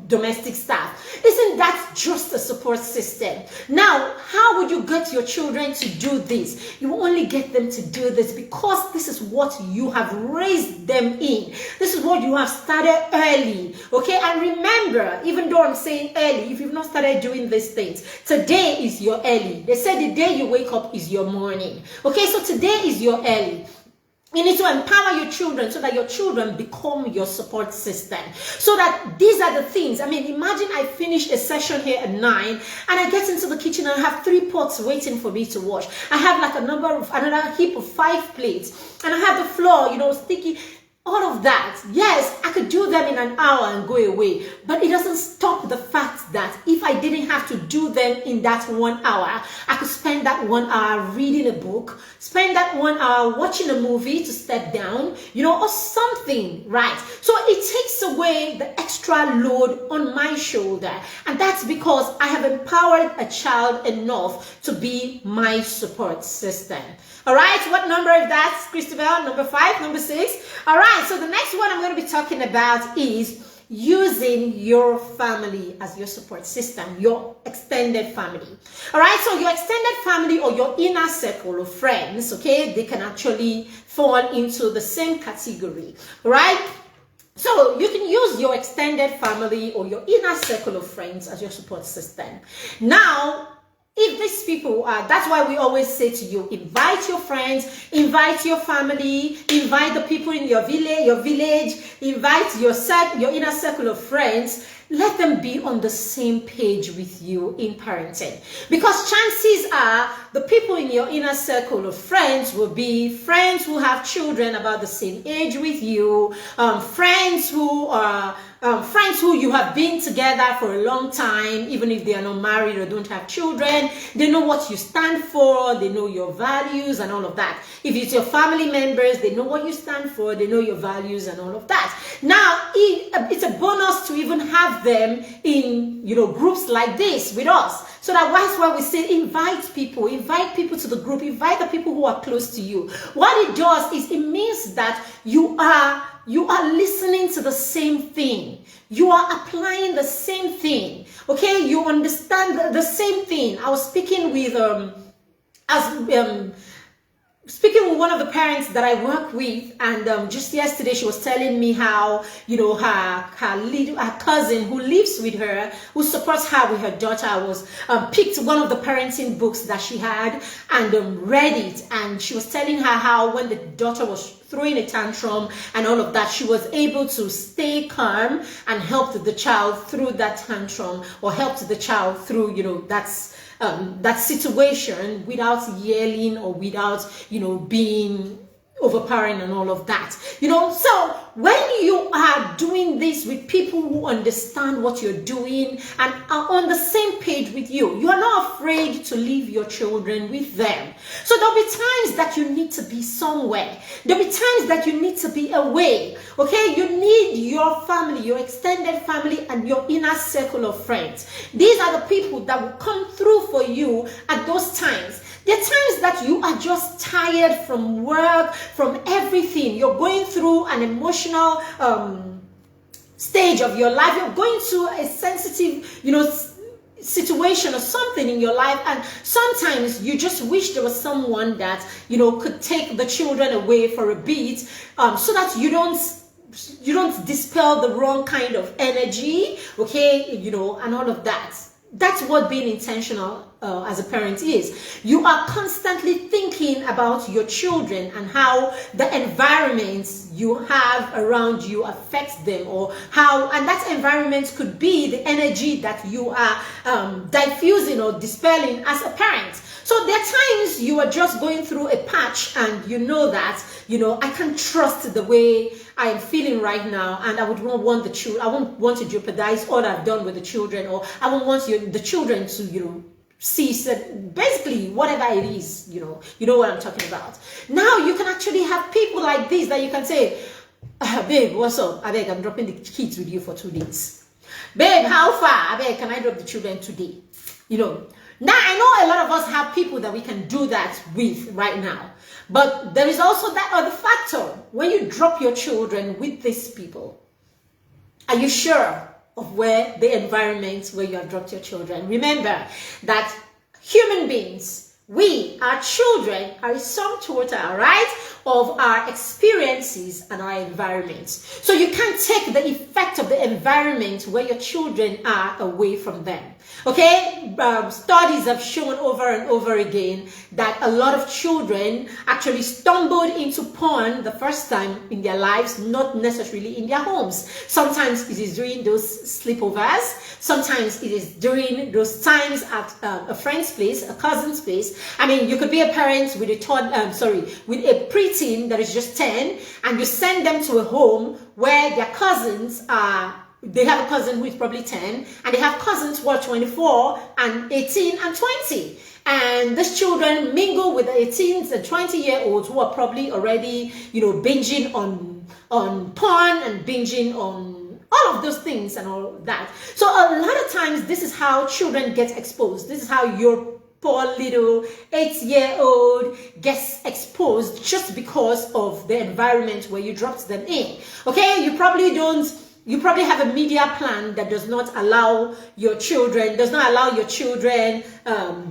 S1: domestic staff. Isn't that just a support system? Now, how would you get your children to do this? You only get them to do this because this is what you have raised them in. This is what you have started early. Okay, and remember, even though I'm saying early, if you've not started doing these things, today is your early. They said the day you wake up is your morning. Okay, so today is your early. You need to empower your children so that your children become your support system. So that these are the things. I mean, imagine I finish a session here at 9 and I get into the kitchen and I have 3 pots waiting for me to wash. I have like another heap of 5 plates and I have the floor, sticky. All of that, yes, I could do them in an hour and go away, but it doesn't stop the fact that if I didn't have to do them in that 1 hour, I could spend that 1 hour reading a book, spend that 1 hour watching a movie to step down, or something, right? So it takes away the extra load on my shoulder, and that's because I have empowered a child enough to be my support system. All right, what number is that, Christabel? Number 5, number 6? All right, so the next one I'm going to be talking about is using your family as your support system, your extended family. All right, so your extended family or your inner circle of friends, okay, they can actually fall into the same category, right? So you can use your extended family or your inner circle of friends as your support system. Now, if these people are, that's why we always say to you, invite your friends, invite your family, invite the people in your village, invite your inner circle of friends. Let them be on the same page with you in parenting. Because chances are the people in your inner circle of friends will be friends who have children about the same age with you, friends who you have been together for a long time, even if they are not married or don't have children. They know what you stand for, they know your values and all of that. If it's your family members, they know what you stand for, they know your values and all of that. Now, it's a bonus to even have them in, groups like this with us. So that's why we say invite people to the group, invite the people who are close to you. What it does is it means that you are listening to the same thing. You are applying the same thing. Okay, you understand the same thing. I was speaking with one of the parents that I work with, and just yesterday she was telling me how, her cousin who lives with her, who supports her with her daughter, was picked one of the parenting books that she had and read it, and she was telling her how when the daughter was throwing a tantrum and all of that, she was able to stay calm and helped the child through that tantrum, or helped the child through, that situation without yelling or without, being overpowering and all of that. So when you are doing this with people who understand what you're doing and are on the same page with you, you are not afraid to leave your children with them. So there'll be times that you need to be somewhere. There'll be times that you need to be away. Okay, you need your family, your extended family, and your inner circle of friends. These are the people that will come through for you at those times. There are times that you are just tired from work, from everything. You're going through an emotional stage of your life. You're going through a sensitive, situation or something in your life, and sometimes you just wish there was someone that could take the children away for a bit, so that you don't dispel the wrong kind of energy, okay, and all of that. That's what being intentional as a parent is. You are constantly thinking about your children and how the environments you have around you affects them, and that environment could be the energy that you are diffusing or dispelling as a parent. So there are times you are just going through a patch and I can't trust the way I am feeling right now, and I would not want I won't want to jeopardize all I've done with the children, or I won't want the children to sees that basically whatever it is, you know what I'm talking about. Now you can actually have people like this that you can say, babe, what's up? I beg, I'm dropping the kids with you for 2 days. Babe, how far? I beg, can I drop the children today? Now I know a lot of us have people that we can do that with right now. But there is also that other factor. When you drop your children with these people, are you sure of where the environment where you have dropped your children? Remember that human beings, we, our children, are a sum total, right, of our experiences and our environments. So you can't take the effect of the environment where your children are away from them. Okay, studies have shown over and over again that a lot of children actually stumbled into porn the first time in their lives, not necessarily in their homes. Sometimes it is during those sleepovers. Sometimes it is during those times at a friend's place, a cousin's place. I mean, you could be a parent with with a preteen that is just 10, and you send them to a home where their cousins are. They have a cousin who is probably 10, and they have cousins who are 24 and 18 and 20. And these children mingle with the 18s and 20-year-olds who are probably already, binging on porn and binging on all of those things and all of that. So a lot of times, this is how children get exposed. This is how your poor little 8-year-old gets exposed just because of the environment where you dropped them in. Okay, you probably have a media plan that does not allow your children,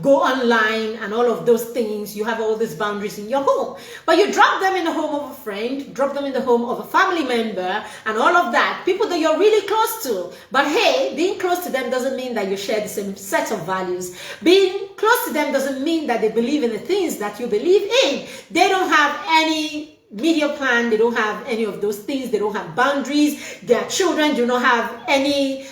S1: go online and all of those things. You have all these boundaries in your home. But you drop them in the home of a friend, drop them in the home of a family member, and all of that. People that you're really close to. But hey, being close to them doesn't mean that you share the same set of values. Being close to them doesn't mean that they believe in the things that you believe in. They don't have any media plan, they don't have any of those things, they don't have boundaries, their children do not have any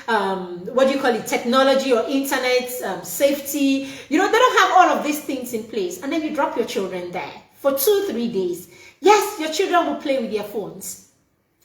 S1: technology or internet safety, they don't have all of these things in place. And then you drop your children there for 2-3 days. Yes, your children will play with their phones.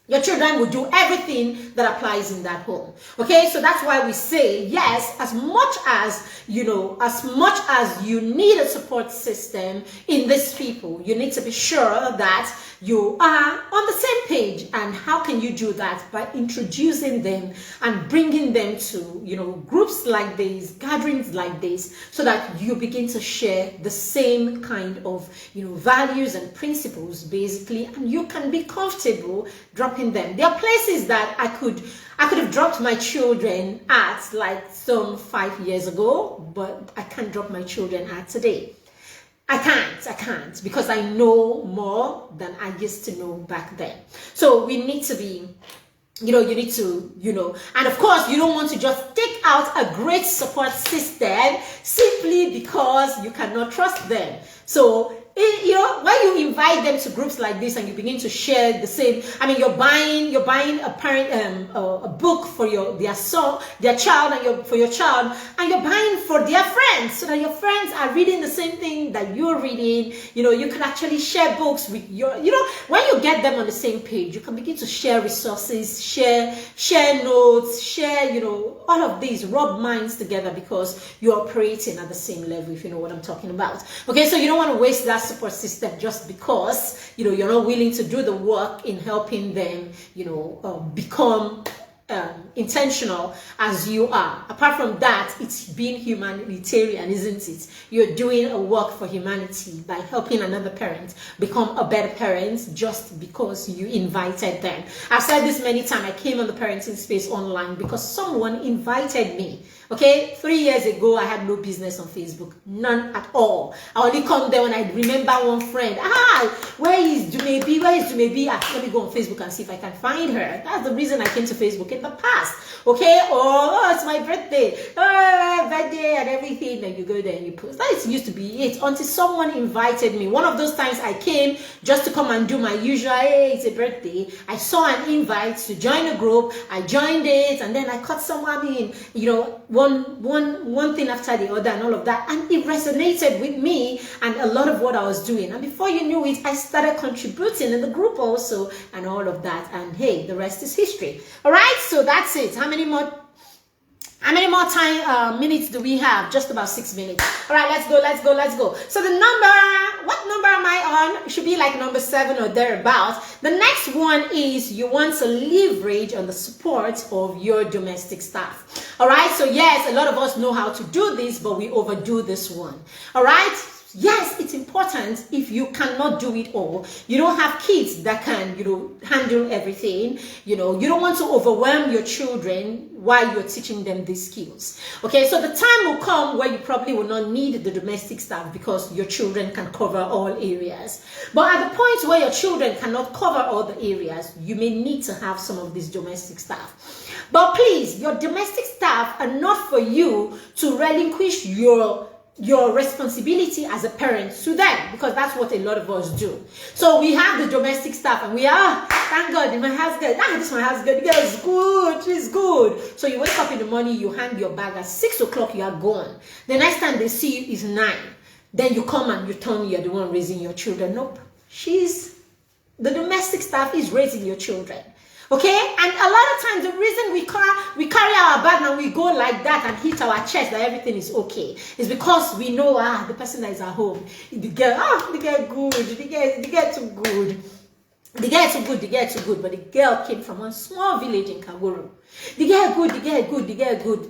S1: Your children will do everything that applies in that home. Okay, so that's why we say, yes, as much as you need a support system in these people, you need to be sure that you are on the same page. And how can you do that? By introducing them and bringing them to, groups like this, gatherings like this, so that you begin to share the same kind of, values and principles, basically, and you can be comfortable dropping them. There are places that I could have dropped my children at like some 5 years ago, but I can't drop my children at today. I can't, because I know more than I used to know back then. So we need to be, and of course, you don't want to just take out a great support system simply because you cannot trust them. So when you invite them to groups like this and you begin to share the same, you're buying a parent a book for their child, and for your child, and you're buying for their friends, so that your friends are reading the same thing that you're reading. You can actually share books with when you get them on the same page, you can begin to share resources, share notes, share all of these, rub minds together, because you're operating at the same level, if you know what I'm talking about. Okay, so you don't want to waste that support system just because you're not willing to do the work in helping them become intentional as you are. Apart from that, it's being humanitarian, isn't it? You're doing a work for humanity by helping another parent become a better parent just because you invited them. I've said this many times. I came on the parenting space online because someone invited me. Okay, 3 years ago, I had no business on Facebook, none at all. I only come there when I remember one friend. Where is Jumebi? Let me go on Facebook and see if I can find her. That's the reason I came to Facebook in the past. Okay, it's my birthday, birthday and everything. Then you go there and you post. That used to be it until someone invited me. One of those times I came just to come and do my usual, hey, it's a birthday. I saw an invite to join a group. I joined it, and then I caught someone in, one thing after the other and all of that, and it resonated with me and a lot of what I was doing. And before you knew it, I started contributing in the group also and all of that, and hey, the rest is history. All right, so that's it. How many more How many more minutes do we have? Just about 6 minutes. All right, let's go. So the number, what number am I on? It should be like number 7 or thereabouts. The next one is you want to leverage on the support of your domestic staff. All right, so yes, a lot of us know how to do this, but we overdo this one. All right. Yes, it's important if you cannot do it all. You don't have kids that can, handle everything. You don't want to overwhelm your children while you're teaching them these skills. Okay, so the time will come where you probably will not need the domestic staff because your children can cover all areas. But at the point where your children cannot cover all the areas, you may need to have some of these domestic staff. But please, your domestic staff are not for you to relinquish your responsibility as a parent to them, because that's what a lot of us do. So we have the domestic staff and we are, thank God, my house girl, this my house girl, the girl is good, she's good. So you wake up in the morning, you hand your bag at 6 o'clock, you are gone. The next time they see you is 9. Then you come and you tell me you're the one raising your children. Nope, the domestic staff is raising your children. Okay, and a lot of times the reason we carry our bag and we go like that and hit our chest that everything is okay is because we know the person that is at home, the girl good, the girl too good. The girl too good, but the girl came from a small village in Kaguru. The girl good.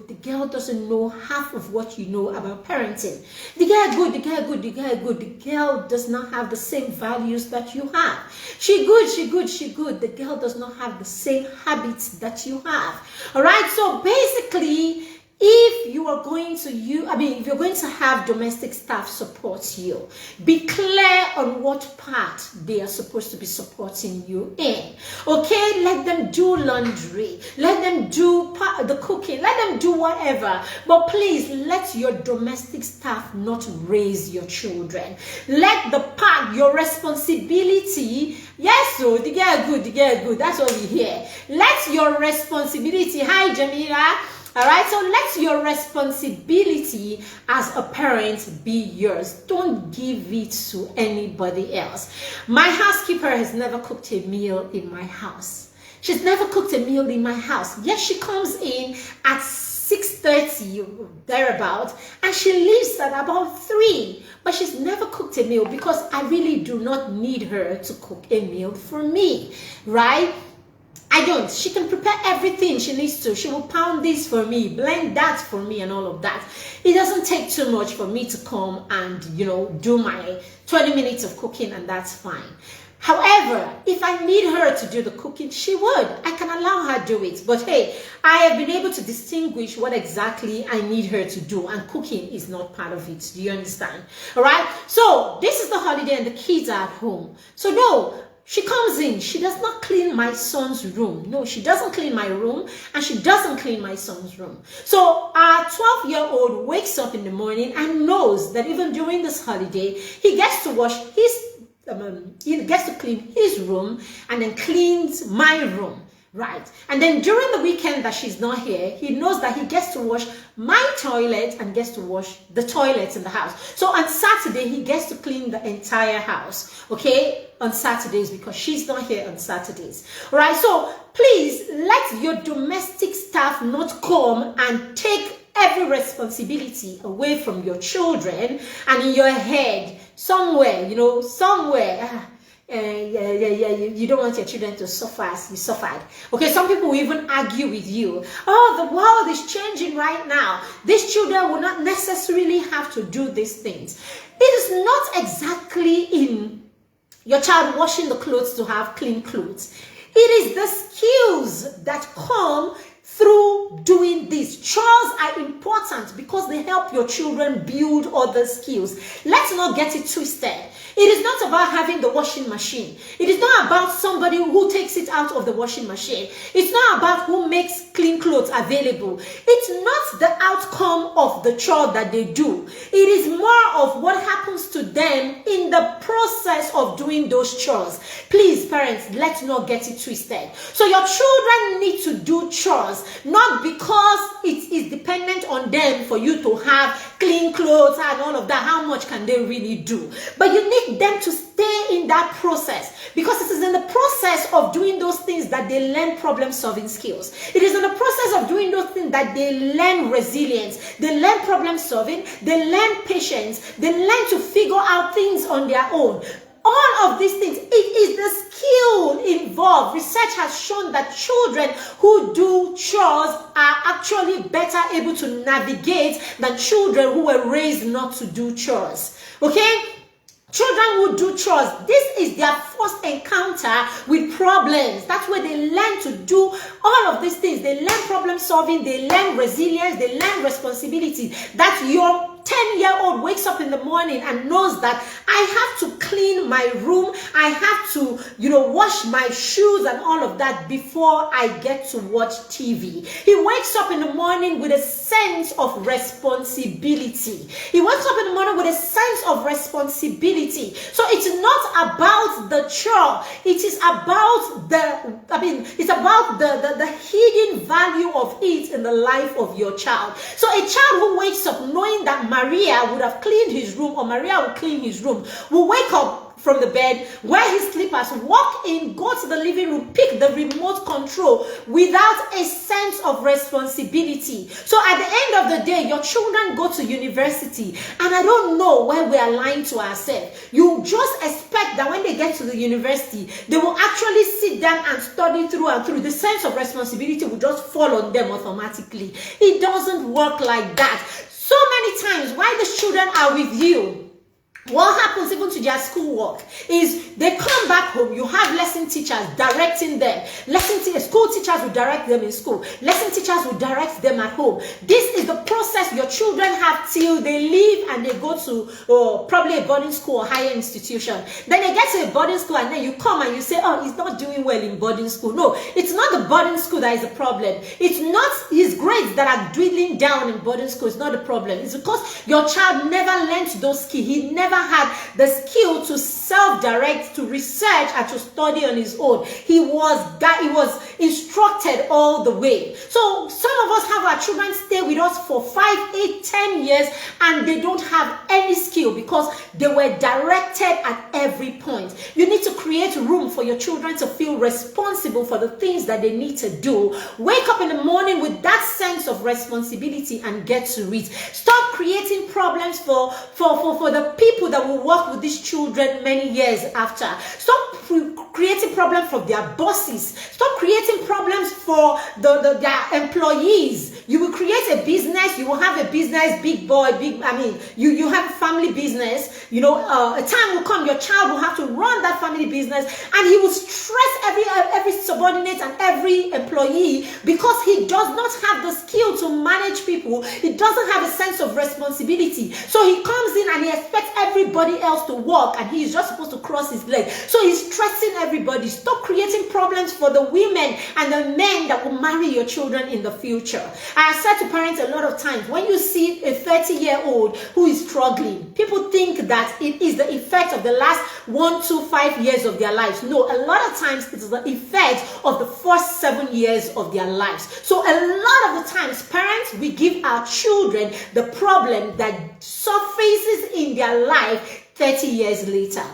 S1: The girl doesn't know half of what you know about parenting. The girl good. The girl does not have the same values that you have. She good. The girl does not have the same habits that you have. All right, so basically, if you are going to if you're going to have domestic staff support you, be clear on what part they are supposed to be supporting you in. Okay, let them do laundry, let them do the cooking, let them do whatever. But please, let your domestic staff not raise your children. Let the part, your responsibility. Yes, so the girl good. That's what we hear. Let your responsibility. Hi, Jamila. All right, so let your responsibility as a parent be yours. Don't give it to anybody else. My housekeeper has never cooked a meal in my house. She's never cooked a meal in my house. Yes, she comes in at 6:30, thereabout, and she leaves at about 3. But she's never cooked a meal because I really do not need her to cook a meal for me, right? I don't. She can prepare everything she needs to. She will pound this for me, blend that for me, and all of that. It doesn't take too much for me to come and, do my 20 minutes of cooking, and that's fine. However, if I need her to do the cooking, she would. I can allow her to do it. But hey, I have been able to distinguish what exactly I need her to do, and cooking is not part of it. Do you understand? All right? So this is the holiday and the kids are at home. So no, she comes in, she does not clean my son's room. No, she doesn't clean my room, and she doesn't clean my son's room. So our 12-year-old wakes up in the morning and knows that even during this holiday, he gets to wash he gets to clean his room and then cleans my room. Right. And then during the weekend that she's not here, he knows that he gets to wash my toilet and gets to wash the toilets in the house. So on Saturday, he gets to clean the entire house. Okay. On Saturdays, because she's not here on Saturdays. All right. So please let your domestic staff not come and take every responsibility away from your children, and in your head somewhere, you don't want your children to suffer as you suffered. Okay, some people will even argue with you. Oh, the world is changing right now. These children will not necessarily have to do these things. It is not exactly in your child washing the clothes to have clean clothes. It is the skills that come through doing this. Chores are important because they help your children build other skills. Let's not get it twisted. It is not about having the washing machine. It is not about somebody who takes it out of the washing machine. It's not about who makes clean clothes available. It's not the outcome of the chore that they do. It is more of what happens to them in the process of doing those chores. Please, parents, let's not get it twisted. So your children need to do chores, not because it is dependent on them for you to have clean clothes and all of that. How much can they really do? But you need them to stay in that process, because it is in the process of doing those things that they learn problem-solving skills. It is in the process of doing those things that they learn resilience, they learn problem-solving, they learn patience, they learn to figure out things on their own. All of these things, it is the skill involved. Research has shown that children who do chores are actually better able to navigate than children who were raised not to do chores. Okay? Children who do chores, this is their first encounter with problems. That's where they learn to do all of these things. They learn problem solving, they learn resilience, they learn responsibility. That's your 10-year-old wakes up in the morning and knows that I have to clean my room, I have to, wash my shoes and all of that before I get to watch TV. He wakes up in the morning with a sense of responsibility. He wakes up in the morning with a sense of responsibility. So it's not about the chore. It is about it's about the hidden value of it in the life of your child. So a child who wakes up knowing that Maria would have cleaned his room, or Maria would clean his room, will wake up from the bed, wear his slippers, walk in, go to the living room, pick the remote control without a sense of responsibility. So at the end of the day, your children go to university, and I don't know why we are lying to ourselves. You just expect that when they get to the university, they will actually sit down and study through and through. The sense of responsibility will just fall on them automatically. It doesn't work like that. So many times, while the children are with you, what happens even to their schoolwork is they come back home, you have lesson teachers directing them. School teachers will direct them in school. Lesson teachers will direct them at home. This is the process your children have till they leave and they go to probably a boarding school or higher institution. Then they get to a boarding school and then you come and you say, oh, he's not doing well in boarding school. No, it's not the boarding school that is the problem. It's not his grades that are dwindling down in boarding school. It's not the problem. It's because your child never learned those skills. He never had the skill to self-direct, to research, and to study on his own. He was instructed all the way. So some of us have our children stay with us for 5, 8, 10 years and they don't have any skill because they were directed at every point. You need to create room for your children to feel responsible for the things that they need to do. Wake up in the morning with that sense of responsibility and get to it. Stop creating problems for the people that will work with these children many years after. Stop creating problems for their bosses. Stop creating problems for their employees. You will create a business, you will have a business, you have a family business. A time will come, your child will have to run that family business, and he will stress every subordinate and every employee because he does not have the skill to manage people. He doesn't have a sense of responsibility. So he comes in and he expects everybody else to work, and he is just supposed to cross his legs. So he's stressing everybody. Stop creating problems for the women and the men that will marry your children in the future. I have said to parents a lot of times, when you see a 30-year-old who is struggling, people think that it is the effect of the last 1 to 5 years of their lives. No, a lot of times it is the effect of the first 7 years of their lives. So a lot of the times, parents, we give our children the problem that surfaces in their life 30 years later.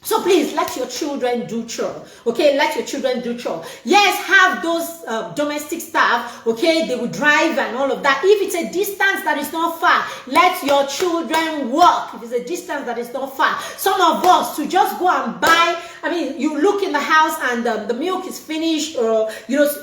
S1: So please, let your children do chore. Okay, let your children do chore. Yes, have those domestic staff. Okay, they will drive and all of that. If it's a distance that is not far, let your children walk. If it's a distance that is not far. Some of us, to just go and buy, you look in the house and the milk is finished, or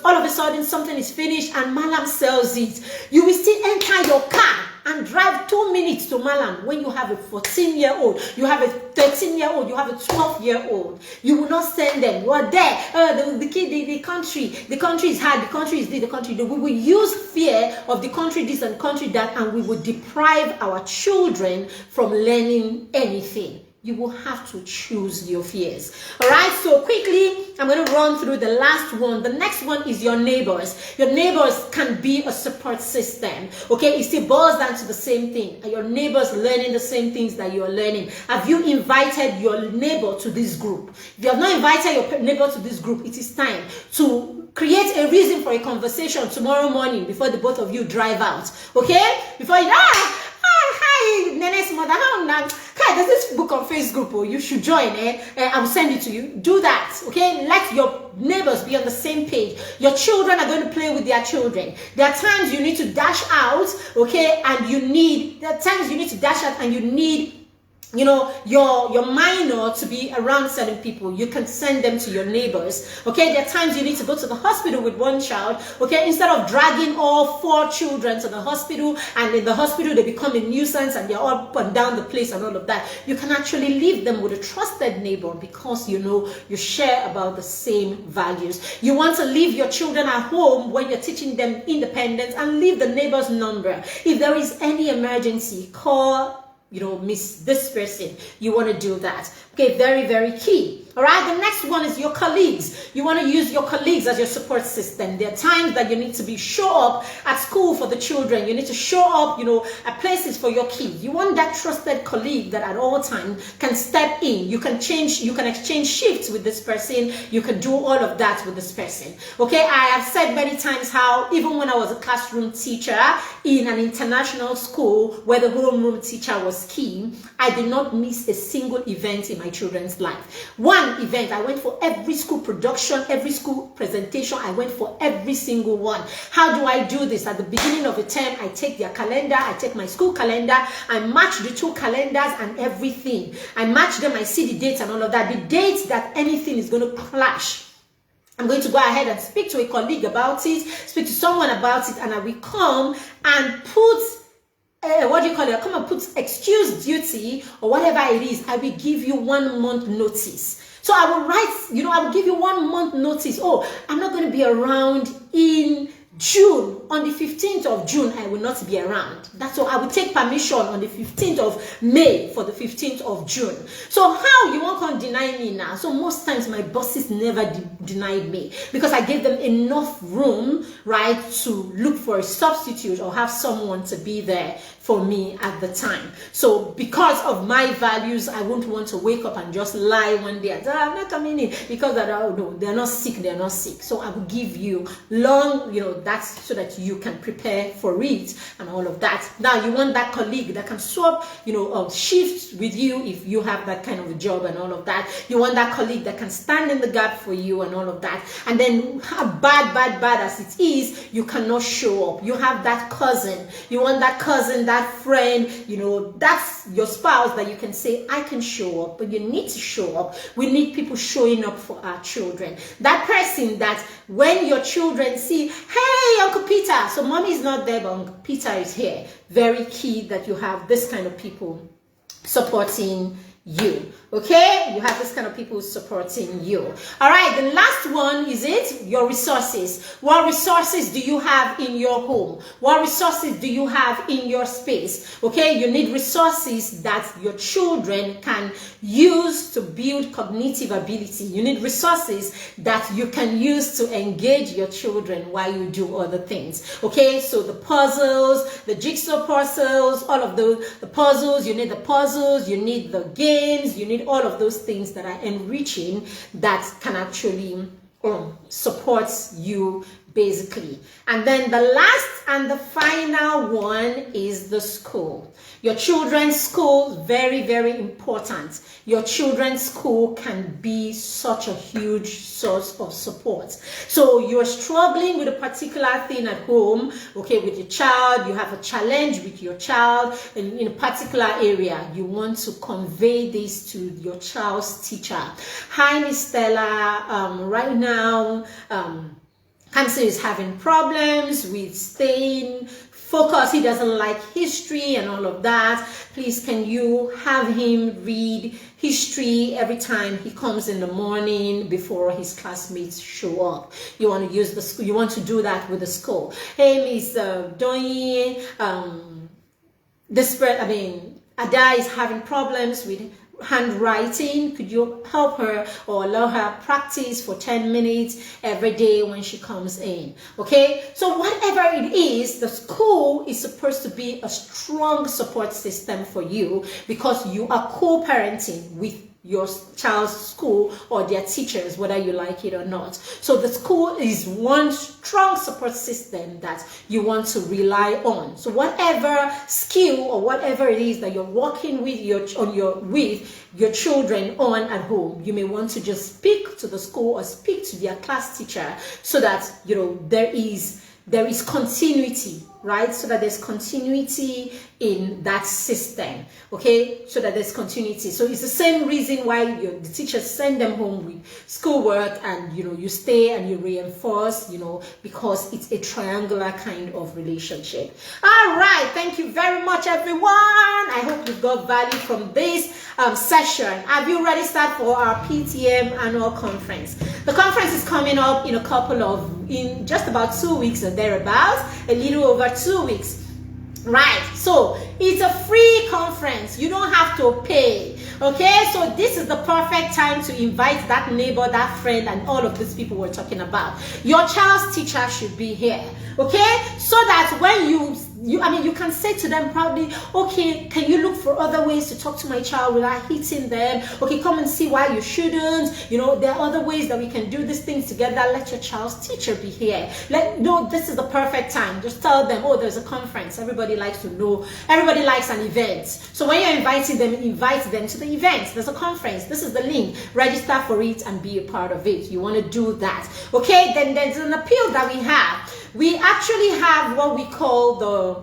S1: all of a sudden something is finished and Malam sells it. You will still enter your car and drive 2 minutes to Malam when you have a 14-year-old, you have a 13-year-old, you have a 12-year-old. You will not send them. You are there. The country is hard, the country is this, the country that. We will use fear of the country this and country that, and we will deprive our children from learning anything. You will have to choose your fears. All right, so quickly, I'm going to run through the last one. The next one is your neighbors. Your neighbors can be a support system. Okay, it still boils down to the same thing. Are your neighbors learning the same things that you're learning? Have you invited your neighbor to this group? If you have not invited your neighbor to this group, it is time to create a reason for a conversation tomorrow morning before the both of you drive out. Okay? Before you, hi, Nene's mother, how now? There's this book on Facebook, oh, you should join, I will send it to you. Do that, okay? Let your neighbors be on the same page. Your children are going to play with their children. There are times you need to dash out, okay? And there are times you need to dash out and you need, you know, your minor to be around certain people. You can send them to your neighbors. Okay, there are times you need to go to the hospital with one child. Okay, instead of dragging all 4 children to the hospital, and in the hospital they become a nuisance and they're all up and down the place and all of that. You can actually leave them with a trusted neighbor because you know you share about the same values. You want to leave your children at home when you're teaching them independence, and leave the neighbor's number. If there is any emergency, call, you know, miss this person. You want to do that. Okay, very, very key. All right, the next one is your colleagues. You want to use your colleagues as your support system. There are times that you need to show up at school for the children. You need to show up, you know, at places for your kids. You want that trusted colleague that at all times can step in. You can exchange shifts with this person. You can do all of that with this person. Okay, I have said many times how even when I was a classroom teacher in an international school where the homeroom teacher was key, I did not miss a single event in my children's life. One event, I went for every school production, every school presentation. I went for every single one. How do I do this? At the beginning of the term, I take their calendar, I take my school calendar, I match the 2 calendars and everything. I match them, I see the dates and all of that. The dates that anything is going to clash, I'm going to go ahead and speak to a colleague about it, speak to someone about it, and I will come and put what do you call it? Come and put excuse duty or whatever it is. I will give you 1 month notice. So I will write, you know, I will give you 1 month notice. Oh, I'm not going to be around in June. On the 15th of June, I will not be around. That's all. I will take permission on the 15th of May for the 15th of June. So how you won't deny me now? So most times my bosses never denied me because I gave them enough room, right, to look for a substitute or have someone to be there for me at the time. So because of my values, I won't want to wake up and just lie one day and say, I'm not coming in because they're not sick, they're not sick. So I will give you long, you know, that's so that you can prepare for it and all of that. Now you want that colleague that can swap, you know, shifts with you if you have that kind of a job and all of that. You want that colleague that can stand in the gap for you and all of that. And then how bad as it is, you cannot show up. You have that cousin. You want that cousin, that friend, you know, that's your spouse that you can say, I can show up, but you need to show up. We need people showing up for our children. That person that when your children see, hey, Uncle Peter, so mommy is not there, but Uncle Peter is here. Very key that you have this kind of people supporting you. Okay, you have this kind of people supporting you. All right, the last one is your resources. What resources do you have in your home? What resources do you have in your space? Okay, you need resources that your children can use to build cognitive ability. You need resources that you can use to engage your children while you do other things. Okay, so the puzzles, the jigsaw puzzles, all of the puzzles, you need the puzzles, you need the games, you need all of those things that are enriching that can actually support you basically. And then the last and the final one is the school. Your children's school, very, very important. Your children's school can be such a huge source of support. So you're struggling with a particular thing at home, okay, with your child, you have a challenge with your child in a particular area. You want to convey this to your child's teacher. Hi, Miss Stella, right now, Hamza is having problems with staying focused. He doesn't like history and all of that. Please, can you have him read history every time he comes in the morning before his classmates show up? You want to use the school. You want to do that with the school. Hey, Miss Doyin, Ada is having problems with handwriting. Could you help her or allow her practice for 10 minutes every day when she comes in? Okay, so whatever it is, the school is supposed to be a strong support system for you because you are co-parenting with your child's school or their teachers, whether you like it or not. So the school is one strong support system that you want to rely on. So whatever skill or whatever it is that you're working with your children on at home, you may want to just speak to the school or speak to their class teacher so that there is continuity, right? So that there's continuity in that system, okay? So that there's continuity. So it's the same reason why the teachers send them home with schoolwork, and you stay and you reinforce, because it's a triangular kind of relationship. All right, thank you very much, everyone. I hope you got value from this session. Have you already started for our PTM annual conference? The conference is coming up in just about 2 weeks or thereabouts, a little over 2 weeks. Right, so it's a free conference. You don't have to pay. Okay, so this is the perfect time to invite that neighbor, that friend, and all of these people we're talking about. Your child's teacher should be here. Okay, so that when you can say to them proudly, okay, can you look for other ways to talk to my child without hitting them? Okay, come and see why you shouldn't. There are other ways that we can do these things together. Let your child's teacher be here. This is the perfect time. Just tell them, oh, there's a conference. Everybody likes to know. Everybody likes an event. So when you're inviting them, invite them to the event. There's a conference. This is the link. Register for it and be a part of it. You want to do that. Okay, then there's an appeal that we have. We actually have what we call the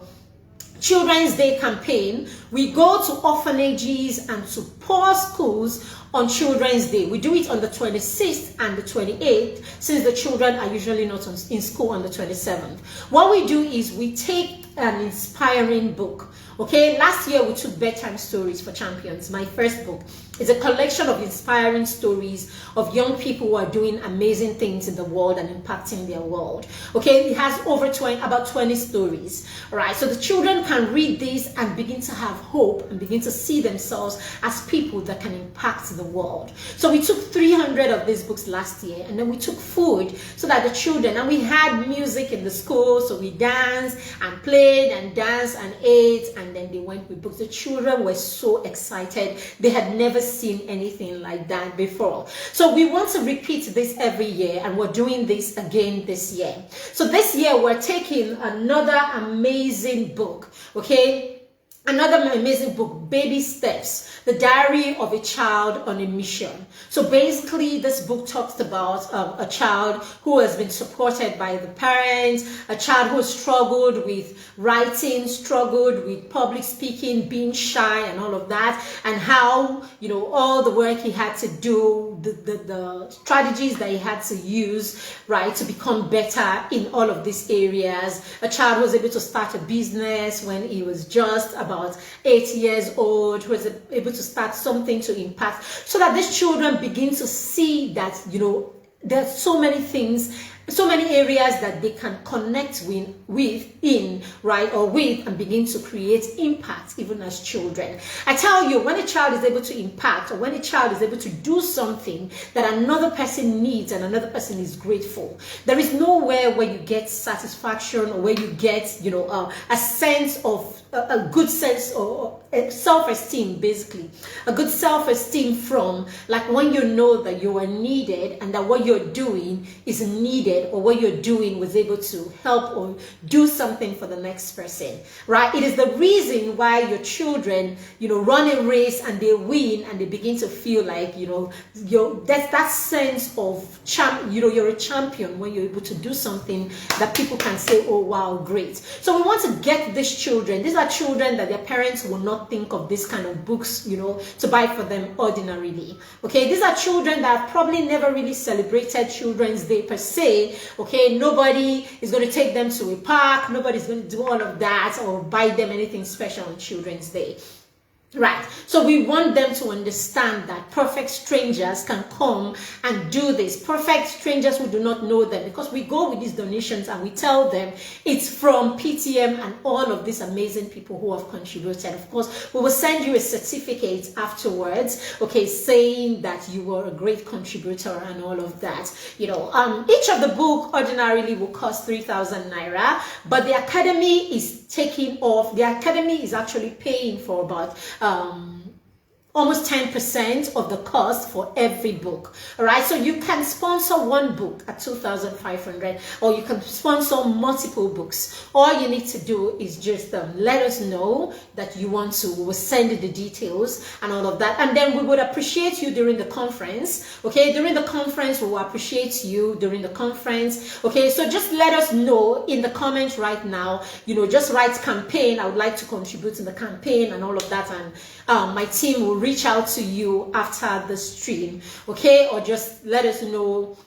S1: Children's Day campaign. We go to orphanages and to poor schools on Children's Day. We do it on the 26th and the 28th, since the children are usually not in school on the 27th. What we do is we take an inspiring book. Okay, last year we took Bedtime Stories for Champions, my first book. It's a collection of inspiring stories of young people who are doing amazing things in the world and impacting their world. Okay, it has about 20 stories. All right, so the children can read this and begin to have hope and begin to see themselves as people that can impact the world. So we took 300 of these books last year, and then we took food so that the children, and we had music in the school, so we danced and played and danced and ate, and then they went with books. The children were so excited. They had never seen anything like that before. So we want to repeat this every year, and we're doing this again this year. So this year we're taking another amazing book, okay? Another amazing book, Baby Steps, The Diary of a Child on a Mission. So basically, this book talks about a child who has been supported by the parents, a child who struggled with writing, struggled with public speaking, being shy and all of that, and how, all the work he had to do, the strategies that he had to use, right, to become better in all of these areas. A child who was able to start a business when he was just about 8 years old, who was able to start something to impact, so that these children begin to see that, there's so many things, so many areas that they can connect with and begin to create impact even as children. I tell you, when a child is able to impact, or when a child is able to do something that another person needs and another person is grateful, there is nowhere where you get satisfaction or where you get, a sense of a good sense or self-esteem, basically a good self-esteem from, like, when you know that you are needed and that what you're doing is needed, or what you're doing was able to help or do something for the next person, right? It is the reason why your children, run a race and they win, and they begin to feel like, that's that sense of you're a champion when you're able to do something that people can say, oh wow, great. So we want to get these children. These are children that their parents will not think of this kind of books, to buy for them ordinarily. Okay, these are children that have probably never really celebrated Children's Day per se. Okay, nobody is going to take them to a park. Nobody's going to do all of that or buy them anything special on Children's Day. Right, so we want them to understand that perfect strangers can come and do this. Perfect strangers who do not know them, because we go with these donations and we tell them it's from PTM and all of these amazing people who have contributed. Of course, we will send you a certificate afterwards, okay, saying that you were a great contributor and all of that. Each of the book ordinarily will cost 3,000 naira, but the academy is taking off. The academy is actually paying for about almost 10% of the cost for every book. All right, so you can sponsor one book at 2,500, or you can sponsor multiple books. All you need to do is just let us know that you want to. We will send you the details and all of that, and then we would appreciate you during the conference. Okay, during the conference we will appreciate you during the conference. Okay, so just let us know in the comments right now. Just write campaign. I would like to contribute in the campaign and all of that, and my team will reach out to you after the stream. Okay, or just let us know.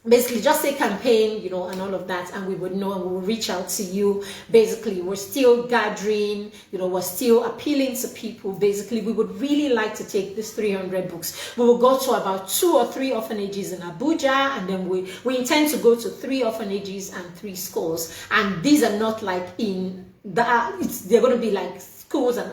S1: Basically, just say campaign, and all of that, and we would know, and we will reach out to you. Basically, we're still gathering, we're still appealing to people. Basically, we would really like to take these 300 books. We will go to about 2 or 3 orphanages in Abuja, and then we intend to go to 3 orphanages and 3 schools. And these are not like in they're going to be like schools and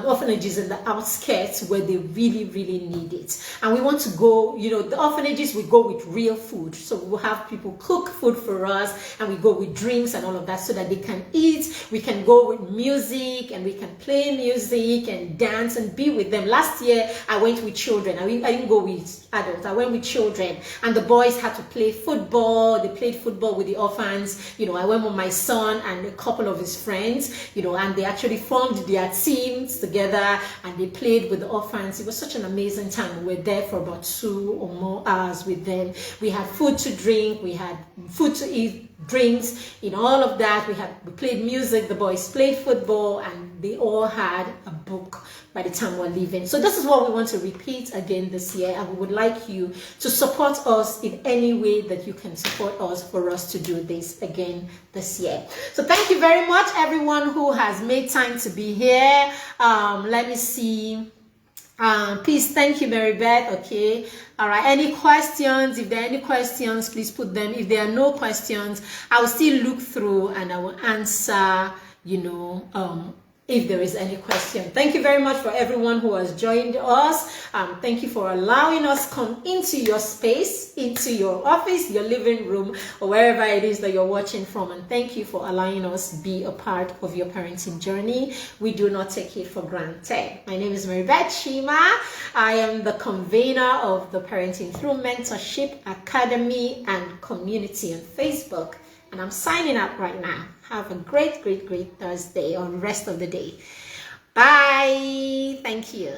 S1: orphanages in the outskirts where they really, really need it. And we want to go, the orphanages, we go with real food. So we'll have people cook food for us, and we go with drinks and all of that so that they can eat. We can go with music, and we can play music and dance and be with them. Last year, I went with children. I didn't go with adults. I went with children, and the boys had to play football. They played football with the orphans. I went with my son and a couple of his friends, and they actually formed their teams together, and they played with the orphans. It was such an amazing time. We were there for about 2 or more hours with them. We had food to drink, we had food to eat, drinks, all of that. We played music, the boys played football, and they all had a book by the time we're leaving. So this is what we want to repeat again this year, and we would like you to support us in any way that you can support us for us to do this again this year. So thank you very much, everyone who has made time to be here. Let me see. Please, thank you, Mary Beth. Okay. All right. Any questions? If there are any questions, please put them. If there are no questions, I will still look through and I will answer, if there is any question. Thank you very much for everyone who has joined us. Thank you for allowing us come into your space, into your office, your living room, or wherever it is that you're watching from. And thank you for allowing us be a part of your parenting journey. We do not take it for granted. My name is Maribeth Shima. I am the convener of the Parenting Through Mentorship Academy and Community on Facebook. And I'm signing up right now. Have a great, great, great Thursday or rest of the day. Bye. Thank you.